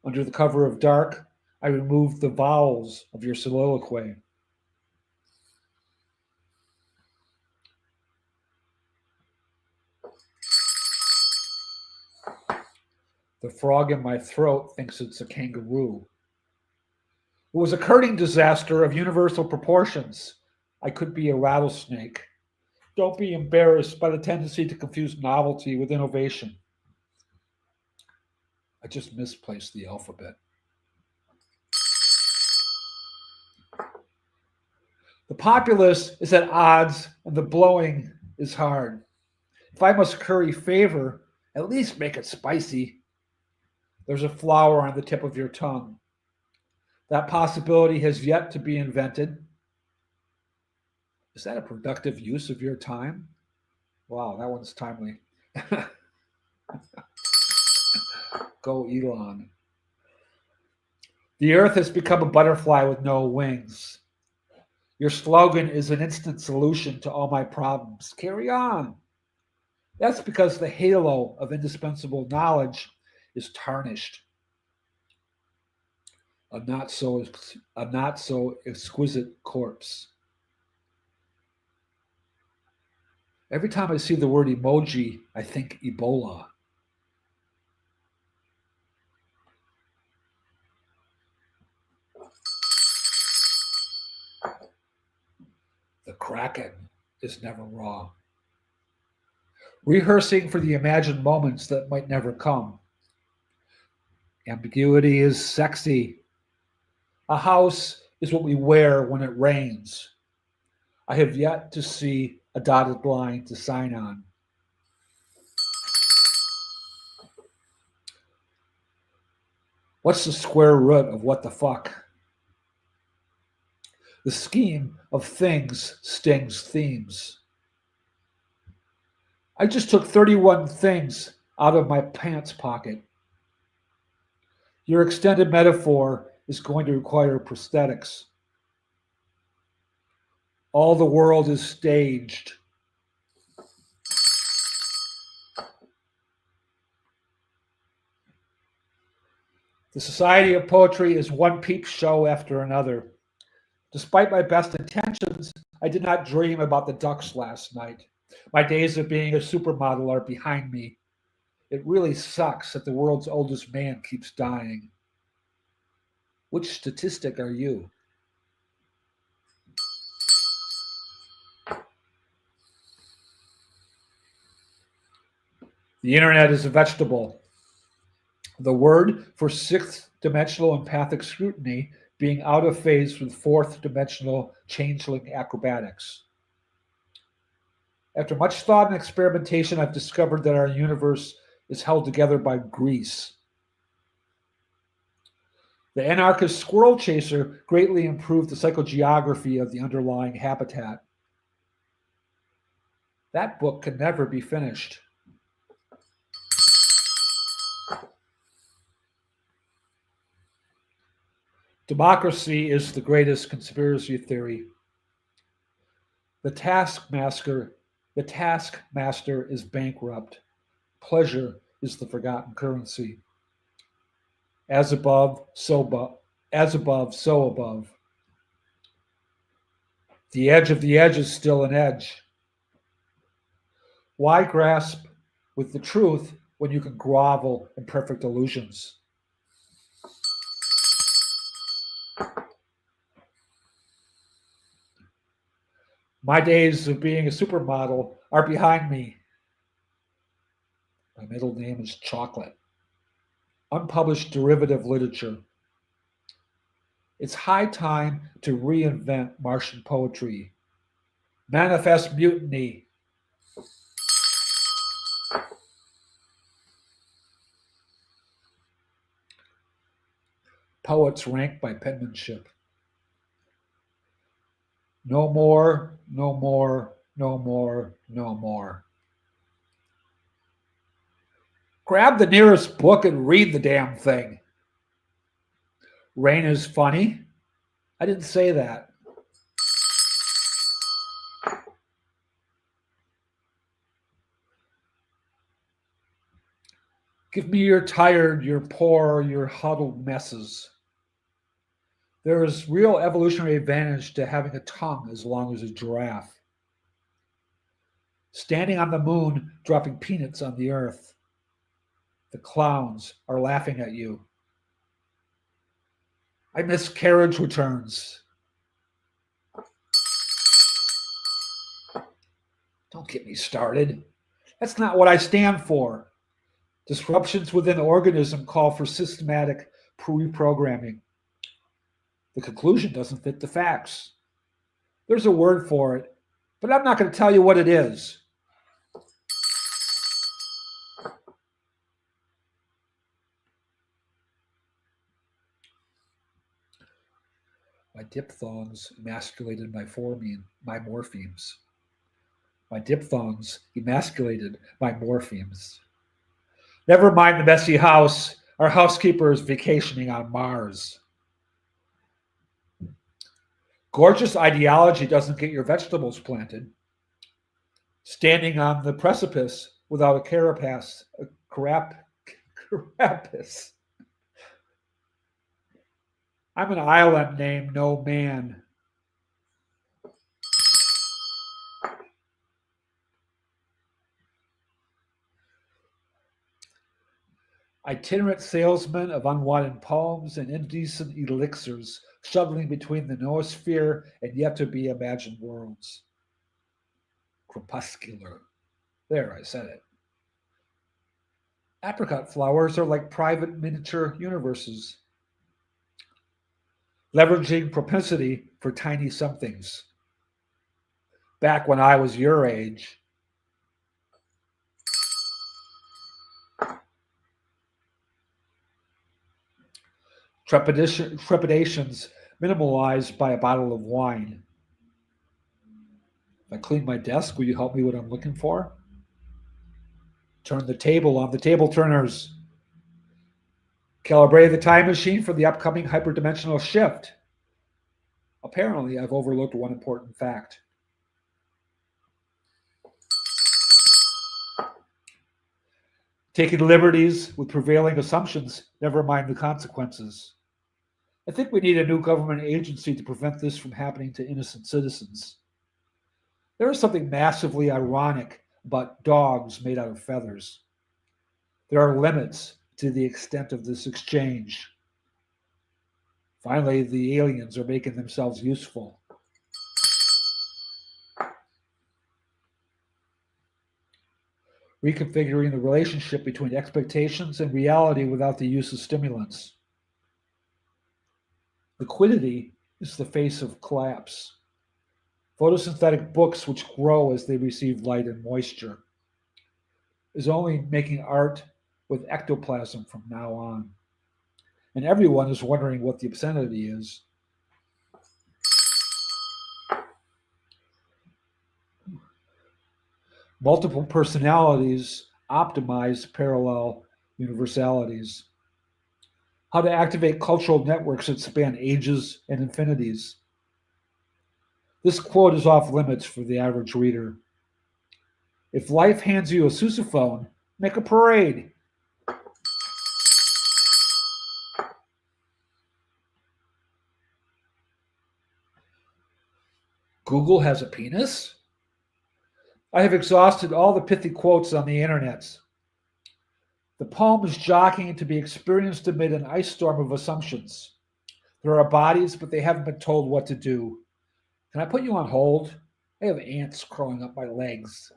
B: Under the cover of dark, I removed the vowels of your soliloquy. The frog in my throat thinks it's a kangaroo. It was a curting disaster of universal proportions. I could be a rattlesnake. Don't be embarrassed by the tendency to confuse novelty with innovation. I just misplaced the alphabet. The populace is at odds and the blowing is hard. If I must curry favor, at least make it spicy. There's a flower on the tip of your tongue. That possibility has yet to be invented. Is that a productive use of your time? Wow, that one's timely. Go Elon. The earth has become a butterfly with no wings. Your slogan is an instant solution to all my problems. Carry on. That's because the halo of indispensable knowledge is tarnished. A not so exquisite corpse. Every time I see the word emoji, I think Ebola. The Kraken is never raw. Rehearsing for the imagined moments that might never come. Ambiguity is sexy. A house is what we wear when it rains. I have yet to see a dotted line to sign on. What's the square root of what the fuck? The scheme of things stings themes. I just took 31 things out of my pants pocket. Your extended metaphor is going to require prosthetics. All the world is staged. The Society of Poetry is one peep show after another. Despite my best intentions, I did not dream about the ducks last night. My days of being a supermodel are behind me. It really sucks that the world's oldest man keeps dying. Which statistic are you? The internet is a vegetable. The word for sixth dimensional empathic scrutiny being out of phase with fourth dimensional changeling acrobatics. After much thought and experimentation, I've discovered that our universe is held together by grease. The anarchist squirrel chaser greatly improved the psychogeography of the underlying habitat. That book can never be finished. Democracy is the greatest conspiracy theory. The taskmaster is bankrupt. Pleasure is the forgotten currency. As above, so above. The edge of the edge is still an edge. Why grasp with the truth when you can grovel in perfect illusions? My days of being a supermodel are behind me. My middle name is Chocolate. Unpublished derivative literature. It's high time to reinvent Martian poetry. Manifest mutiny. Poets ranked by penmanship. No more, no more, no more, no more. Grab the nearest book and read the damn thing. Rain is funny. I didn't say that. Give me your tired, your poor, your huddled messes. There is real evolutionary advantage to having a tongue as long as a giraffe. Standing on the moon, dropping peanuts on the earth. The clowns are laughing at you. I miss carriage returns. Don't get me started. That's not what I stand for. Disruptions within the organism call for systematic reprogramming. The conclusion doesn't fit the facts. There's a word for it, but I'm not going to tell you what it is. My diphthongs emasculated my morphemes. My diphthongs emasculated my morphemes. Never mind the messy house. Our housekeeper is vacationing on Mars. Gorgeous ideology doesn't get your vegetables planted. Standing on the precipice without a carapace. I'm an island named No Man. Itinerant salesman of unwanted poems and indecent elixirs, shuttling between the noosphere and yet to be imagined worlds. Crepuscular. There, I said it. Apricot flowers are like private miniature universes, leveraging propensity for tiny somethings. Back when I was your age. Trepidations minimalized by a bottle of wine. If I clean my desk, will you help me what I'm looking for? Turn the table on the table turners. Calibrate the time machine for the upcoming hyperdimensional shift. Apparently, I've overlooked one important fact. Taking liberties with prevailing assumptions, never mind the consequences. I think we need a new government agency to prevent this from happening to innocent citizens. There is something massively ironic about dogs made out of feathers. There are limits to the extent of this exchange. Finally, the aliens are making themselves useful. reconfiguring the relationship between expectations and reality without the use of stimulants. Liquidity is the face of collapse. Photosynthetic books, which grow as they receive light and moisture, is only making art with ectoplasm from now on. And everyone is wondering what the obscenity is. Multiple personalities optimize parallel universalities. How to activate cultural networks that span ages and infinities. This quote is off limits for the average reader. If life hands you a sousaphone, make a parade. Google has a penis? I have exhausted all the pithy quotes on the internet. The poem is jockeying to be experienced amid an ice storm of assumptions. There are bodies, but they haven't been told what to do. Can I put you on hold? I have ants crawling up my legs.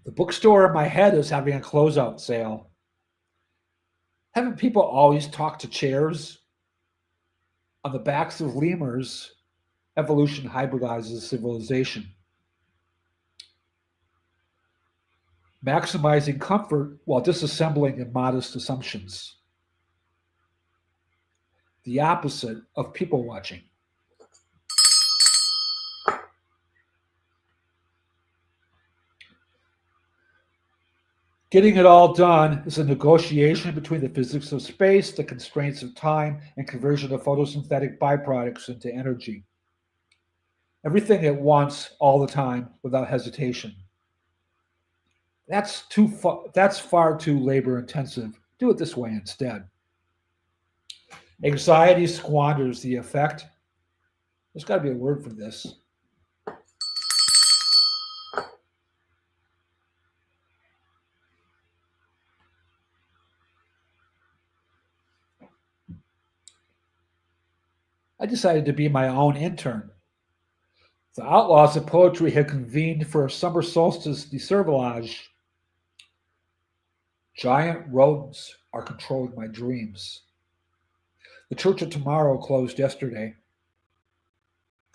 B: The bookstore in my head is having a closeout sale. Haven't people always talked to chairs? On the backs of lemurs, evolution hybridizes civilization. Maximizing comfort while disassembling immodest assumptions. The opposite of people watching. Getting it all done is a negotiation between the physics of space, the constraints of time, and conversion of photosynthetic byproducts into energy. Everything at once, all the time, without hesitation. That's far too labor intensive. Do it this way instead. Anxiety squanders the effect. There's got to be a word for this. I decided to be my own intern. The outlaws of poetry had convened for a summer solstice decervelage. Giant rodents are controlling my dreams. The Church of Tomorrow closed yesterday.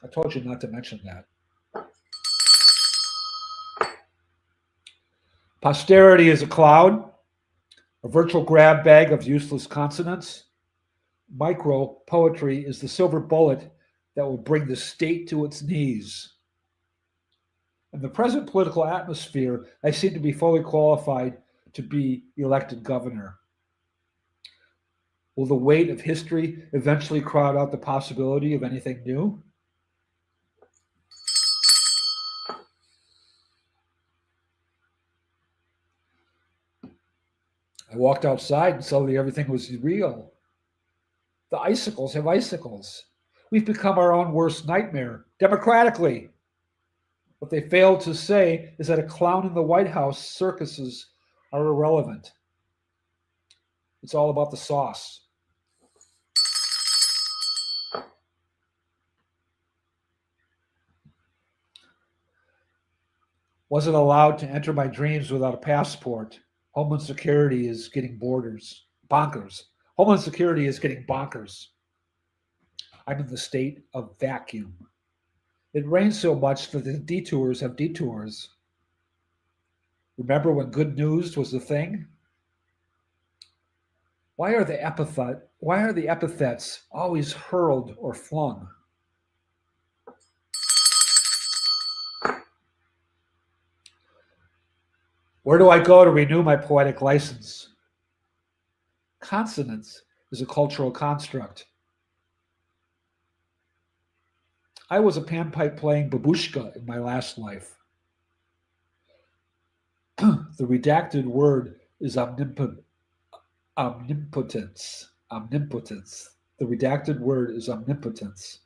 B: I told you not to mention that. Posterity is a cloud, a virtual grab bag of useless consonants. Micro poetry is the silver bullet that will bring the state to its knees. In the present political atmosphere, I seem to be fully qualified to be elected governor. Will the weight of history eventually crowd out the possibility of anything new? I walked outside and suddenly everything was real. The icicles have icicles. We've become our own worst nightmare, democratically. What they failed to say is that a clown in the White House circuses are irrelevant. It's all about the sauce. Wasn't allowed to enter my dreams without a passport. Homeland Security is getting bonkers. Homeland Security is getting bonkers. I'm in the state of vacuum. It rains so much that the detours have detours. Remember when good news was the thing? Why are the epithets always hurled or flung? Where do I go to renew my poetic license? Consonance is a cultural construct. I was a panpipe playing babushka in my last life. The redacted word is omnipotence. Omnipotence. The redacted word is omnipotence.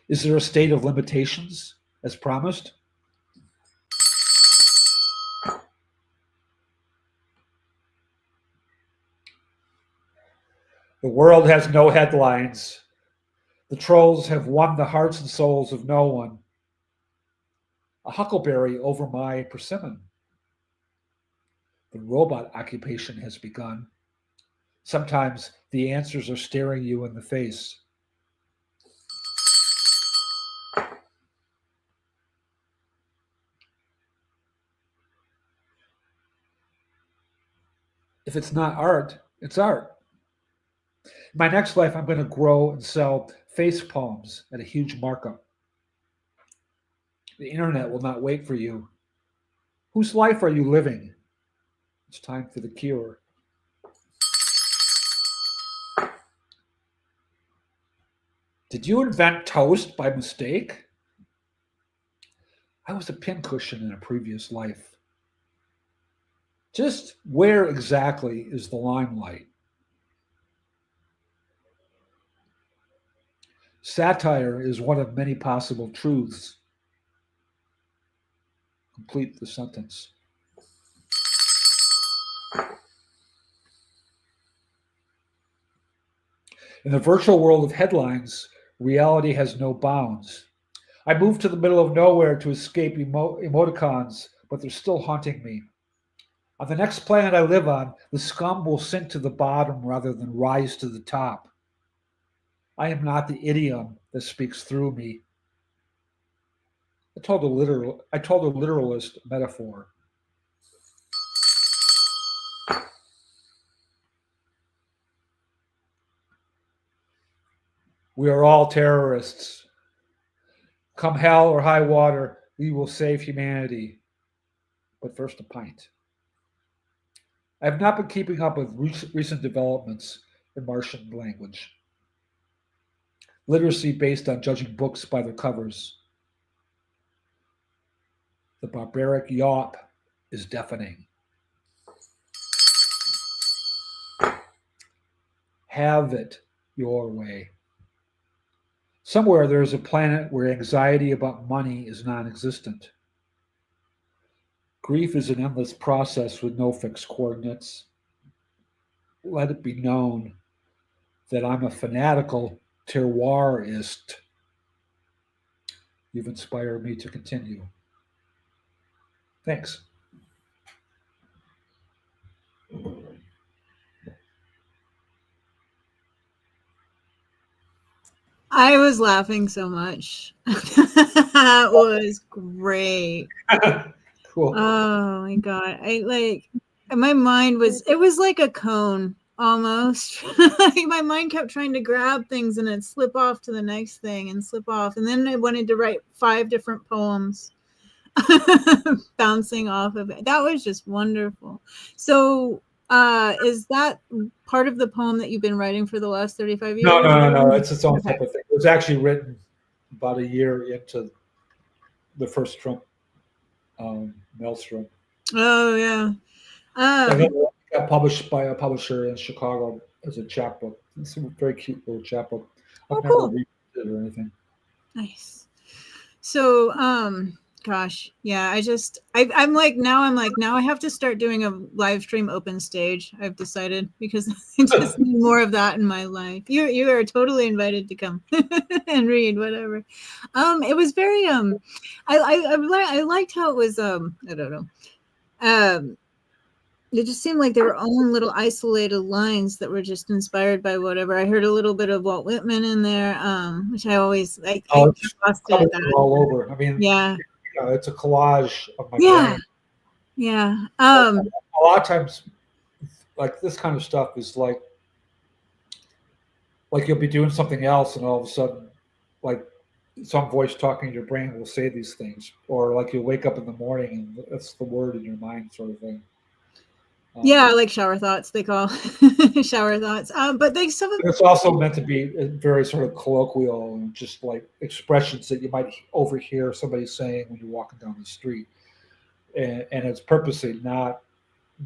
B: Is there a state of limitations as promised? The world has no headlines. The trolls have won the hearts and souls of no one. a huckleberry over my persimmon. The robot occupation has begun. Sometimes the answers are staring you in the face. If it's not art, it's art. In my next life, I'm going to grow and sell face palms at a huge markup. The internet will not wait for you. Whose life are you living? It's time for the cure. Did you invent toast by mistake? I was a pincushion in a previous life. Just where exactly is the limelight? Satire is one of many possible truths. Complete the sentence. In the virtual world of headlines, reality has no bounds. I moved to the middle of nowhere to escape emoticons, but they're still haunting me. On the next planet I live on, the scum will sink to the bottom rather than rise to the top. I am not the idiom that speaks through me. I told a literalist metaphor. We are all terrorists. Come hell or high water, we will save humanity. But first, a pint. I have not been keeping up with recent developments in Martian language. Literacy based on judging books by their covers. The barbaric yawp is deafening. Have it your way. Somewhere there is a planet where anxiety about money is non-existent. Grief is an endless process with no fixed coordinates. Let it be known that I'm a fanatical terroirist. You've inspired me to continue. Thanks.
A: I was laughing so much. That was great.
B: Cool.
A: Oh my god. My mind it was like a cone almost. Like my mind kept trying to grab things and then slip off to the next thing and slip off. And then I wanted to write 5 different poems bouncing off of it. That was just wonderful. So is that part of the poem that you've been writing for the last 35 years?
B: No. It's its own type of thing. It was actually written about a year into the first Trump maelstrom.
A: Oh, yeah.
B: It got published by a publisher in Chicago as a chapbook. It's a very cute little chapbook. I've never read it or anything.
A: Nice. So, gosh, yeah, I'm like, now I have to start doing a live stream open stage. I've decided, because I just need more of that in my life. You are totally invited to come and read whatever. It was very, I liked how it was, I don't know. It just seemed like there were own little isolated lines that were just inspired by whatever. I heard a little bit of Walt Whitman in there, which I always like.
B: It's all over. I mean,
A: yeah,
B: it's a collage of my brain.
A: Yeah.
B: A lot of times, like this kind of stuff is like you'll be doing something else, and all of a sudden, like some voice talking in your brain will say these things, or like you'll wake up in the morning and that's the word in your mind, sort of thing.
A: Yeah, like shower thoughts, they call shower thoughts. But
B: it's also meant to be very sort of colloquial and just like expressions that you might overhear somebody saying when you're walking down the street. And it's purposely not,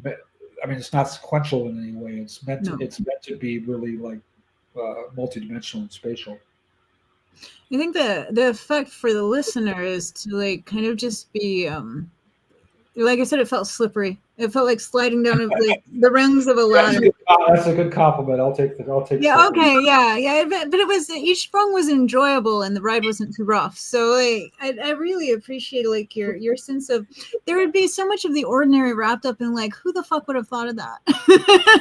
B: I mean, it's not sequential in any way. It's meant to be really like multidimensional and spatial.
A: I think the effect for the listener is to like kind of just be, like I said, it felt slippery. It felt like sliding down like the rungs of a ladder.
B: That's a good compliment. I'll take
A: Yeah. Okay. Yeah. But it was, each sprung was enjoyable and the ride wasn't too rough. So like, I really appreciate like your sense of, there would be so much of the ordinary wrapped up in like, who the fuck would have thought of that?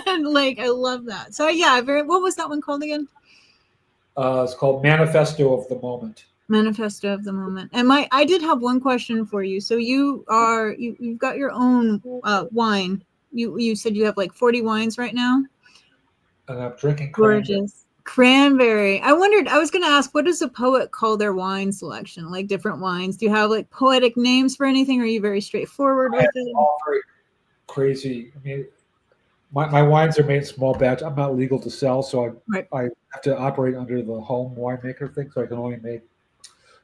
A: And like, I love that. So yeah, what was that one called again?
B: It's called Manifesto of the Moment.
A: Manifesto of the Moment. And I did have one question for you. So you've got your own wine. You said you have like 40 wines right now.
B: And I'm drinking
A: gorgeous cranberry. I was going to ask, what does a poet call their wine selection? Like different wines. Do you have like poetic names for anything? Or are you very straightforward with it?
B: All very crazy. I mean, my wines are made in small batch. I'm not legal to sell, so I have to operate under the home winemaker thing. So I can only make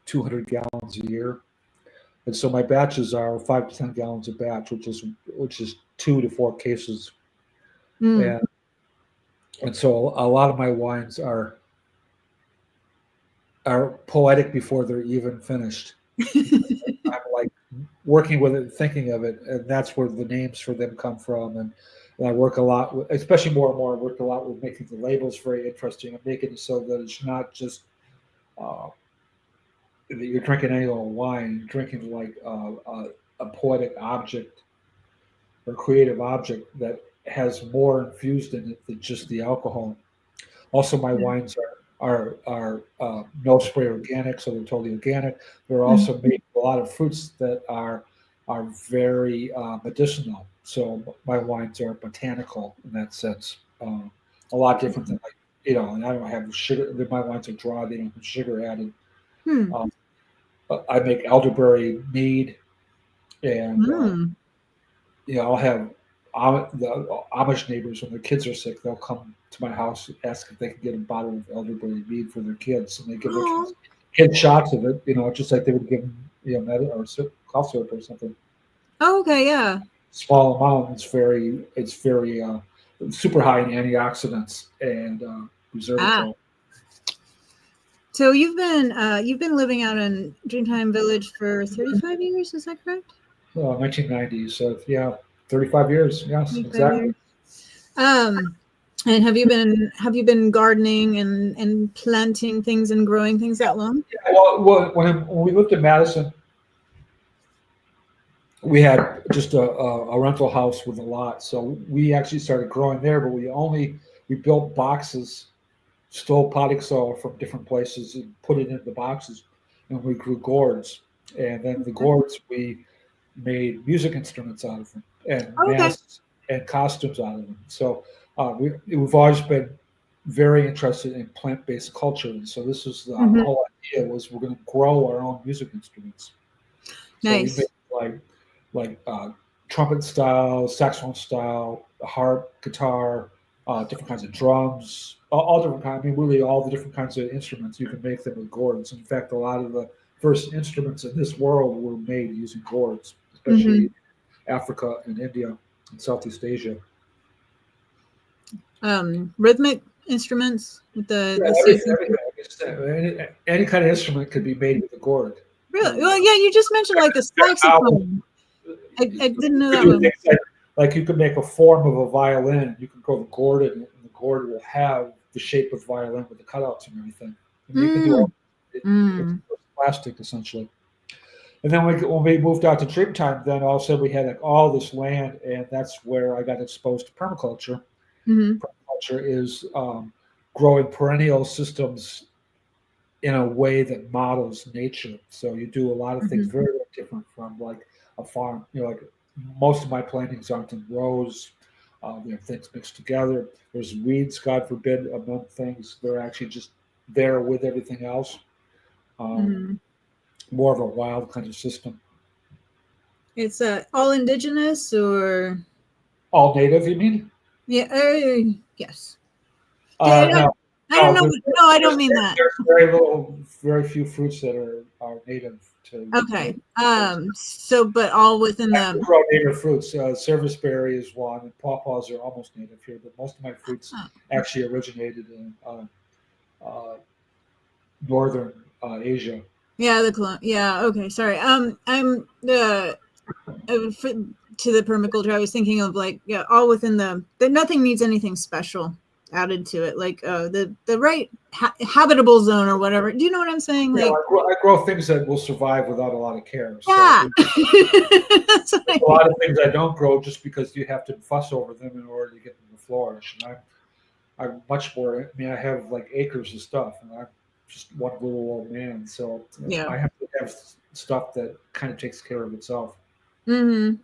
B: 200 gallons a year, and so my batches are 5 to 10 gallons a batch, which is 2 to 4 cases, and so a lot of my wines are poetic before they're even finished. I'm like working with it, thinking of it, and that's where the names for them come from. And I work a lot with, especially more and more, I work a lot with making the labels very interesting and making it so that it's not just that you're drinking any old wine, you're drinking like a poetic object or creative object that has more infused in it than just the alcohol. Also, my wines are no spray organic, so they're totally organic. They're also made with a lot of fruits that are very medicinal. So my wines are botanical in that sense. A lot different than like, and I don't have sugar. My wines are dry; they don't have sugar added. I make elderberry mead, and I'll have the Amish neighbors when their kids are sick. They'll come to my house, ask if they can get a bottle of elderberry mead for their kids, and they give their kids shots of it. Just like they would give them, or cough syrup or something.
A: Oh, okay, yeah.
B: Small amount. It's very super high in antioxidants and resveratrol.
A: So you've been living out in Dreamtime Village for 35 years, is that correct?
B: 1990s. So yeah, 35 years. Yes, exactly.
A: Years. And have you been gardening and planting things and growing things that long?
B: Yeah, well, when we lived in Madison, we had just a rental house with a lot, so we actually started growing there. But we built boxes, stole potting soil from different places and put it in the boxes, and we grew gourds. And then the gourds we made music instruments out of them and masks and costumes out of them. So we've always been very interested in plant-based culture, and so this was the whole idea was we're going to grow our own music instruments. So
A: nice.
B: we made like trumpet style, saxophone style, harp, guitar, different kinds of drums, all different kinds. I mean, really all the different kinds of instruments. You can make them with gourds. In fact, a lot of the first instruments in this world were made using gourds, especially Africa and India and Southeast Asia.
A: Rhythmic instruments with
B: everything. Any kind of instrument could be made with a gourd.
A: Really? Well, yeah, you just mentioned like the saxophone. I didn't know that one.
B: Like you could make a form of a violin. You can grow the gourd in it, and the gourd will have the shape of the violin with the cutouts and everything. And you can do all it's plastic essentially. And then when we moved out to Dreamtime, then all of a sudden we had like all this land, and that's where I got exposed to permaculture. Permaculture is growing perennial systems in a way that models nature. So you do a lot of things very, very different from like a farm. Like most of my plantings aren't in rows. Things mixed together. There's weeds, God forbid, among things. They're actually just there with everything else. More of a wild kind of system.
A: It's all indigenous or
B: all native? You mean?
A: Yeah. Yes.
B: No,
A: I don't know. No, I don't mean that.
B: There's very few fruits that are native to.
A: Okay. So, but all within the.
B: Grow native fruits. Serviceberry is one, and pawpaws are almost native here. But most of my fruits actually originated in northern Asia.
A: Yeah, yeah. Okay. Sorry. I'm the. to the permaculture, I was thinking of like, yeah, all within that nothing needs anything special added to it, like the right habitable zone or whatever. Do you know what I'm saying?
B: Yeah,
A: Like,
B: I grow things that will survive without a lot of care.
A: yeah.
B: So there's a lot of things I don't grow just because you have to fuss over them in order to get them to flourish. And I'm much more. I mean, I have like acres of stuff, and I'm just one little old man. So
A: Yeah.
B: I have to have stuff that kind of takes care of itself.
A: Mm-hmm.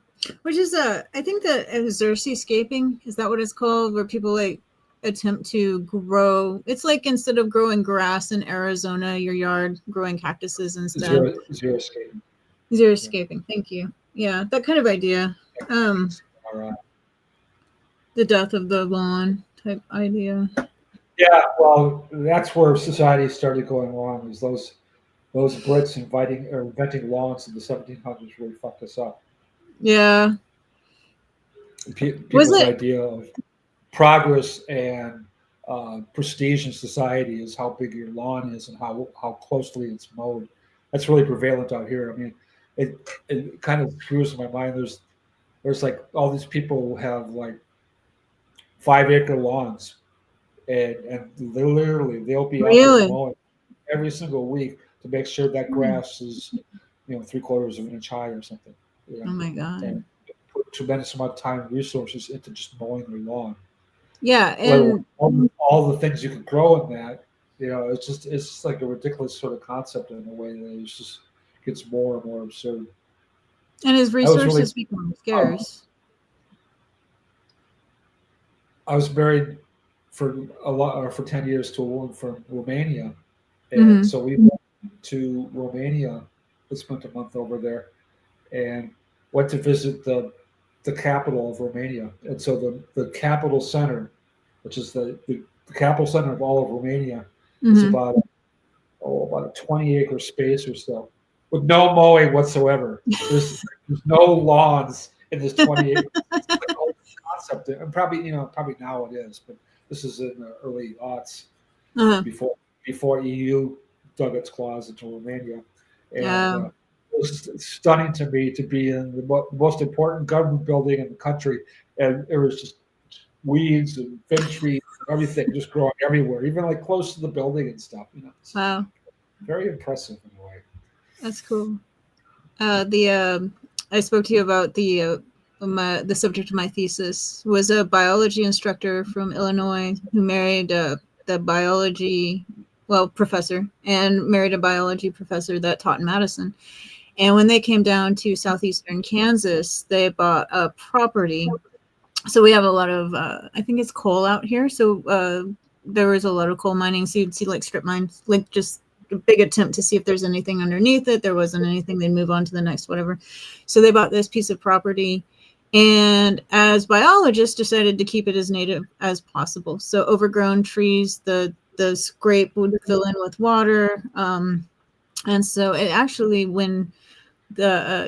A: Which is I think that xeriscaping, is that what it's called, where people like attempt to grow, it's like instead of growing grass in Arizona, your yard, growing cactuses instead.
B: Xeriscaping.
A: Xeriscaping, thank you. Yeah, that kind of idea.
B: All right.
A: The death of the lawn type idea.
B: Yeah, well, that's where society started going wrong. Is those Brits inventing lawns in the 1700s really fucked us up.
A: Yeah.
B: People's idea of progress and prestige in society is how big your lawn is and how closely it's mowed. That's really prevalent out here. I mean, it kind of screws my mind. There's like all these people who have like 5-acre lawns, and literally they'll be out there mowing every single week to make sure that grass is 3/4 of an inch high or something.
A: Oh my god!
B: And put a tremendous amount of time and resources into just mowing their lawn.
A: Yeah, and
B: all the things you could grow in that, it's just like a ridiculous sort of concept in a way that it just gets more and more absurd.
A: And his resources become scarce.
B: I was married for 10 years to a woman from Romania, and so we went to Romania. We spent a month over there, and went to visit the capital of Romania. And so the capital center, which is the capital center of all of Romania, is about a 20-acre space or so, with no mowing whatsoever. There's no lawns in this 20 acres. It's like an old concept, and probably now it is, but this is in the early aughts, before EU dug its claws into Romania, and it was stunning to me to be in the most important government building in the country, and there was just weeds and fig trees and everything just growing everywhere, even like close to the building and stuff.
A: Wow,
B: very impressive in a way.
A: That's cool. I spoke to you about the subject of my thesis was a biology instructor from Illinois who married the biology professor and married a biology professor that taught in Madison. And when they came down to southeastern Kansas, they bought a property. So we have a lot of, I think it's coal out here. So there was a lot of coal mining. So you'd see like strip mines, like just a big attempt to see if there's anything underneath it. There wasn't anything. They'd move on to the next whatever. So they bought this piece of property, and as biologists decided to keep it as native as possible. So overgrown trees, the scrape would fill in with water. And so it actually, when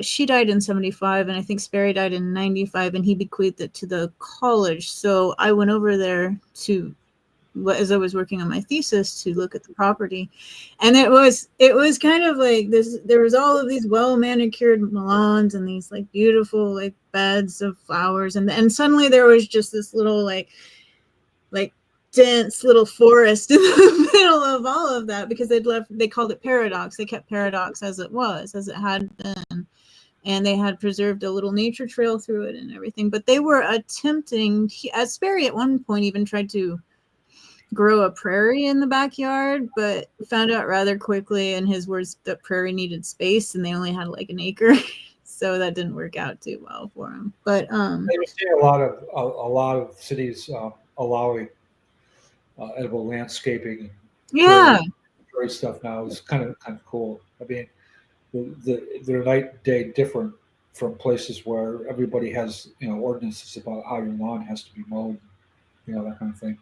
A: she died in 75, and I think Sperry died in 95, and he bequeathed it to the college. So I went over there as I was working on my thesis to look at the property, and it was kind of like this. There was all of these well manicured lawns and these like beautiful like beds of flowers, and suddenly there was just this little like dense little forest in the middle of all of that, because they called it paradox. They kept paradox as it had been, and they had preserved a little nature trail through it and everything. But they were attempting, as Sperry at one point even tried to grow a prairie in the backyard, but found out rather quickly, in his words, that prairie needed space, and they only had like an acre. So that didn't work out too well for him. But
B: they were seeing a lot of cities allowing edible landscaping and prairie stuff now. Is kind of cool. I mean, they're night and day different from places where everybody has ordinances about how your lawn has to be mowed, that kind of thing.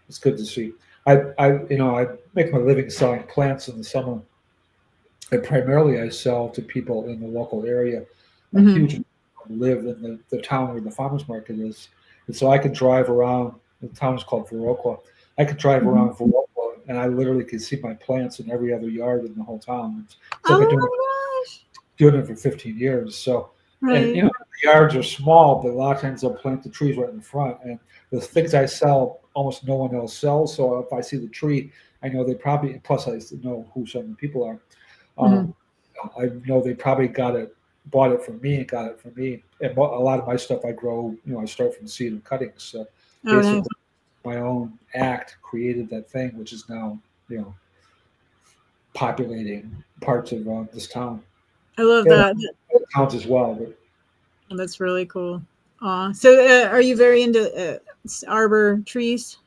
B: It's good to see. I make my living selling plants in the summer, and primarily I sell to people in the local area. A huge live in the town where the farmers market is, and so I can drive around. The town is called Viroqua. I could drive around Viroqua, and I literally could see my plants in every other yard in the whole town. So I've been doing it for 15 years. So, and yards are small, but a lot of times they'll plant the trees right in the front. And the things I sell, almost no one else sells. So if I see the tree, I know they probably, plus I know who some of the people are.
A: Mhm.
B: I know they probably bought it from me and got it from me. And a lot of my stuff I grow, I start from seed and cuttings. So
A: Oh, nice.
B: basically, my own act created that thing, which is now, populating parts of this town.
A: I love
B: And
A: that.
B: other towns as well. But
A: That's really cool. So are you very into arbor trees?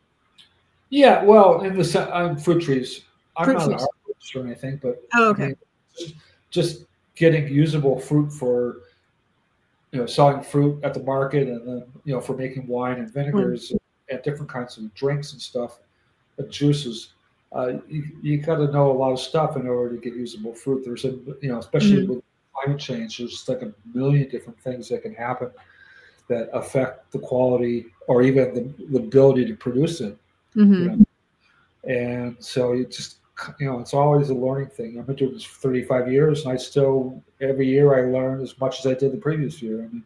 B: yeah, well, I'm fruit trees. I'm
A: Fruit
B: not an
A: trees.
B: arborist or anything, but
A: Oh,
B: I
A: okay.
B: mean, just getting usable fruit for selling fruit at the market, and then for making wine and
A: Mm.
B: vinegars and different kinds of drinks and stuff, juices. You got to know a lot of stuff in order to get usable fruit. There's especially
A: Mhm.
B: with climate change, there's like a million different things that can happen that affect the quality or even the ability to produce it. You
A: Mhm.
B: know, and so you just it's always a learning thing. I've been doing this for 35 years, and I still every year I learn as much as I did the previous year. I mean,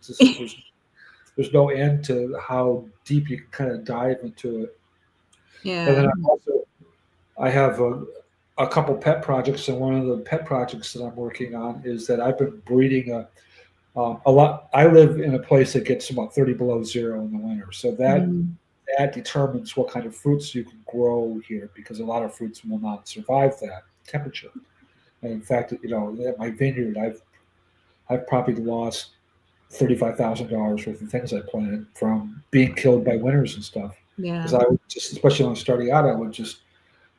B: there's no end to how deep you can kind of dive into it. And
A: Yeah.
B: then I have a couple pet projects, and one of the pet projects that I'm working on is that I've been breeding a lot. I live in a place that gets about 30 below zero in the winter, so
A: Mhm.
B: that determines what kind of fruits you can grow here, because a lot of fruits will not survive that temperature. And in fact, at my vineyard, I've probably lost $35,000 worth of things I planted from being killed by winters and stuff.
A: Yeah.
B: Because I would just, especially when I was starting out, I would just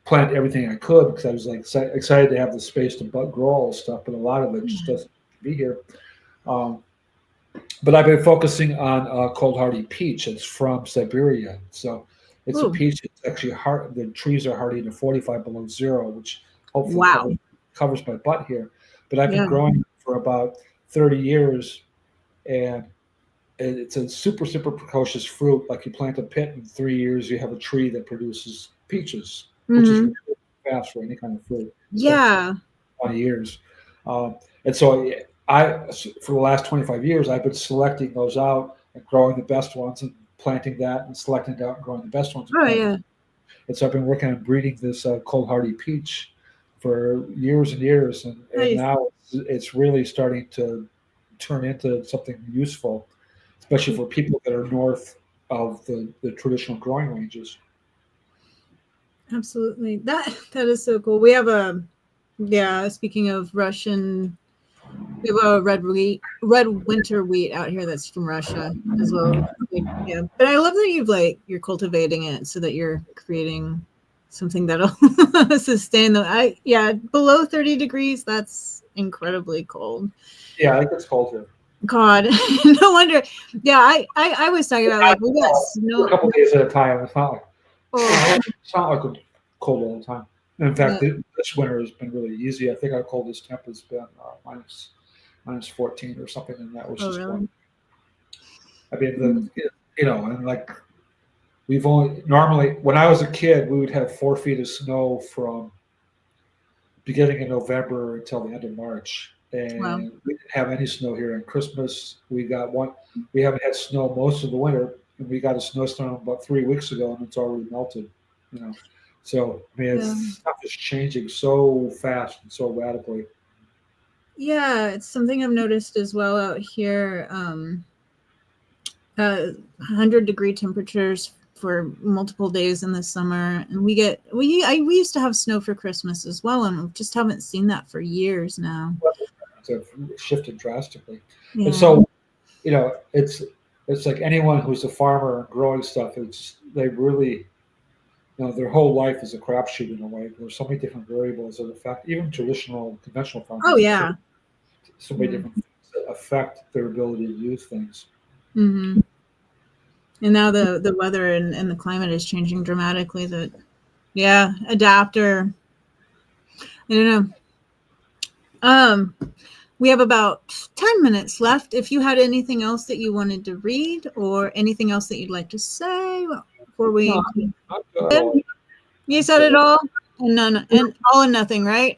B: plant everything I could because I was like excited to have the space to grow all this stuff. But a lot of it just doesn't be here. Um, but I've been focusing on cold hardy peach. It's from Siberia, so it's a
A: Ooh.
B: peach. It's actually hard. The trees are hardy to 45 below zero, which hopefully
A: Wow.
B: covers my butt here. But I've been
A: Yeah.
B: growing it for about 30 years, and it's a super precocious fruit. Like you plant a pit, in 3 years you have a tree that produces peaches, which is
A: Mhm.
B: really fast for any kind of fruit. It's like
A: Yeah.
B: 20 years. And so for the last 25 years, I've been selecting those out and growing the best ones and planting that and selecting it out and growing the best ones and
A: Oh,
B: planting.
A: yeah.
B: And so I've been working on breeding this cold hardy peach for years and years. And
A: Nice.
B: now it's really starting to turn into something useful, especially for people that are north of the traditional growing ranges.
A: Absolutely. That is so cool. We have yeah, speaking of Russian, we have a red winter wheat out here that's from Russia as well. Yeah. But I love that you're cultivating it so that you're creating something that'll sustain yeah, below 30 degrees, that's incredibly cold.
B: Yeah, I think it's cold here.
A: God, no wonder. Yeah, I was talking about like we got
B: For a
A: snow.
B: couple days at a time.
A: Oh,
B: It's not like a cold all the time. In
A: yeah.
B: fact, this winter has been really easy. I think our coldest temp has been minus 14 or something, and that was
A: Oh,
B: just one.
A: really?
B: I mean,
A: Mm.
B: and like we've only normally when I was a kid, we would have 4 feet of snow from beginning of November until the end of March,
A: Wow.
B: and we didn't have any snow here. On Christmas, we got one. We haven't had snow most of the winter, and we got a snowstorm about 3 weeks ago, and it's already melted. You know, so I mean,
A: Yeah.
B: stuff is changing so fast and so radically.
A: Yeah, it's something I've noticed as well out here. 100-degree temperatures for multiple days in the summer, and we used to have snow for Christmas as well, and we just haven't seen that for years now.
B: Have shifted drastically, and
A: Yeah.
B: so it's like anyone who's a farmer and growing stuff. They really their whole life is a crapshoot in a way. There's so many different variables that affect even traditional, conventional
A: Oh,
B: farmers. There's
A: yeah.
B: so many
A: Yeah.
B: different things that affect their ability to use things.
A: Hmm. And now the weather and the climate is changing dramatically. That yeah, adapt or I don't know. We have about 10 minutes left. If you had anything else that you wanted to read or anything else that you'd like to say before we
B: No, I'm good.
A: conclude. You said it all and none and all and nothing, right?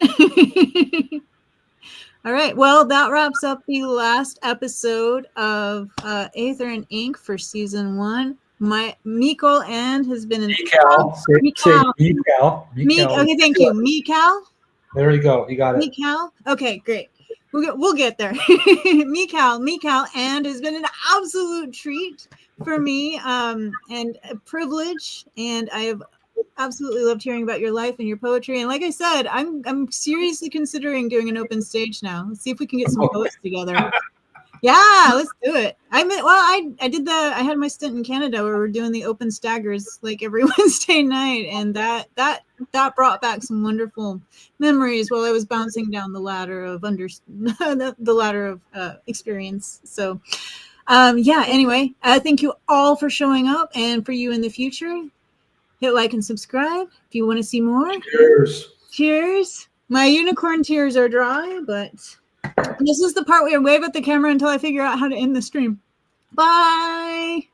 A: All right. Well, that wraps up the last episode of Aether Ink for season 1. My mIEKAL and has been an
B: mIEKAL. Say mIEKAL.
A: Okay, thank you. mIEKAL.
B: There you go. You got it.
A: mIEKAL. Okay, great. We'll get there. mIEKAL, and has been an absolute treat for me, and a privilege. And I have absolutely loved hearing about your life and your poetry. And like I said, I'm seriously considering doing an open stage now. Let's see if we can get some poets together. Yeah, let's do it. I had my stint in Canada where we're doing the open staggers like every Wednesday night, and that brought back some wonderful memories while I was bouncing down the ladder of experience. So anyway, thank you all for showing up, and for you in the future, hit like and subscribe if you want to see more. Cheers. My unicorn tears are dry, but this is the part where I wave at the camera until I figure out how to end the stream. Bye.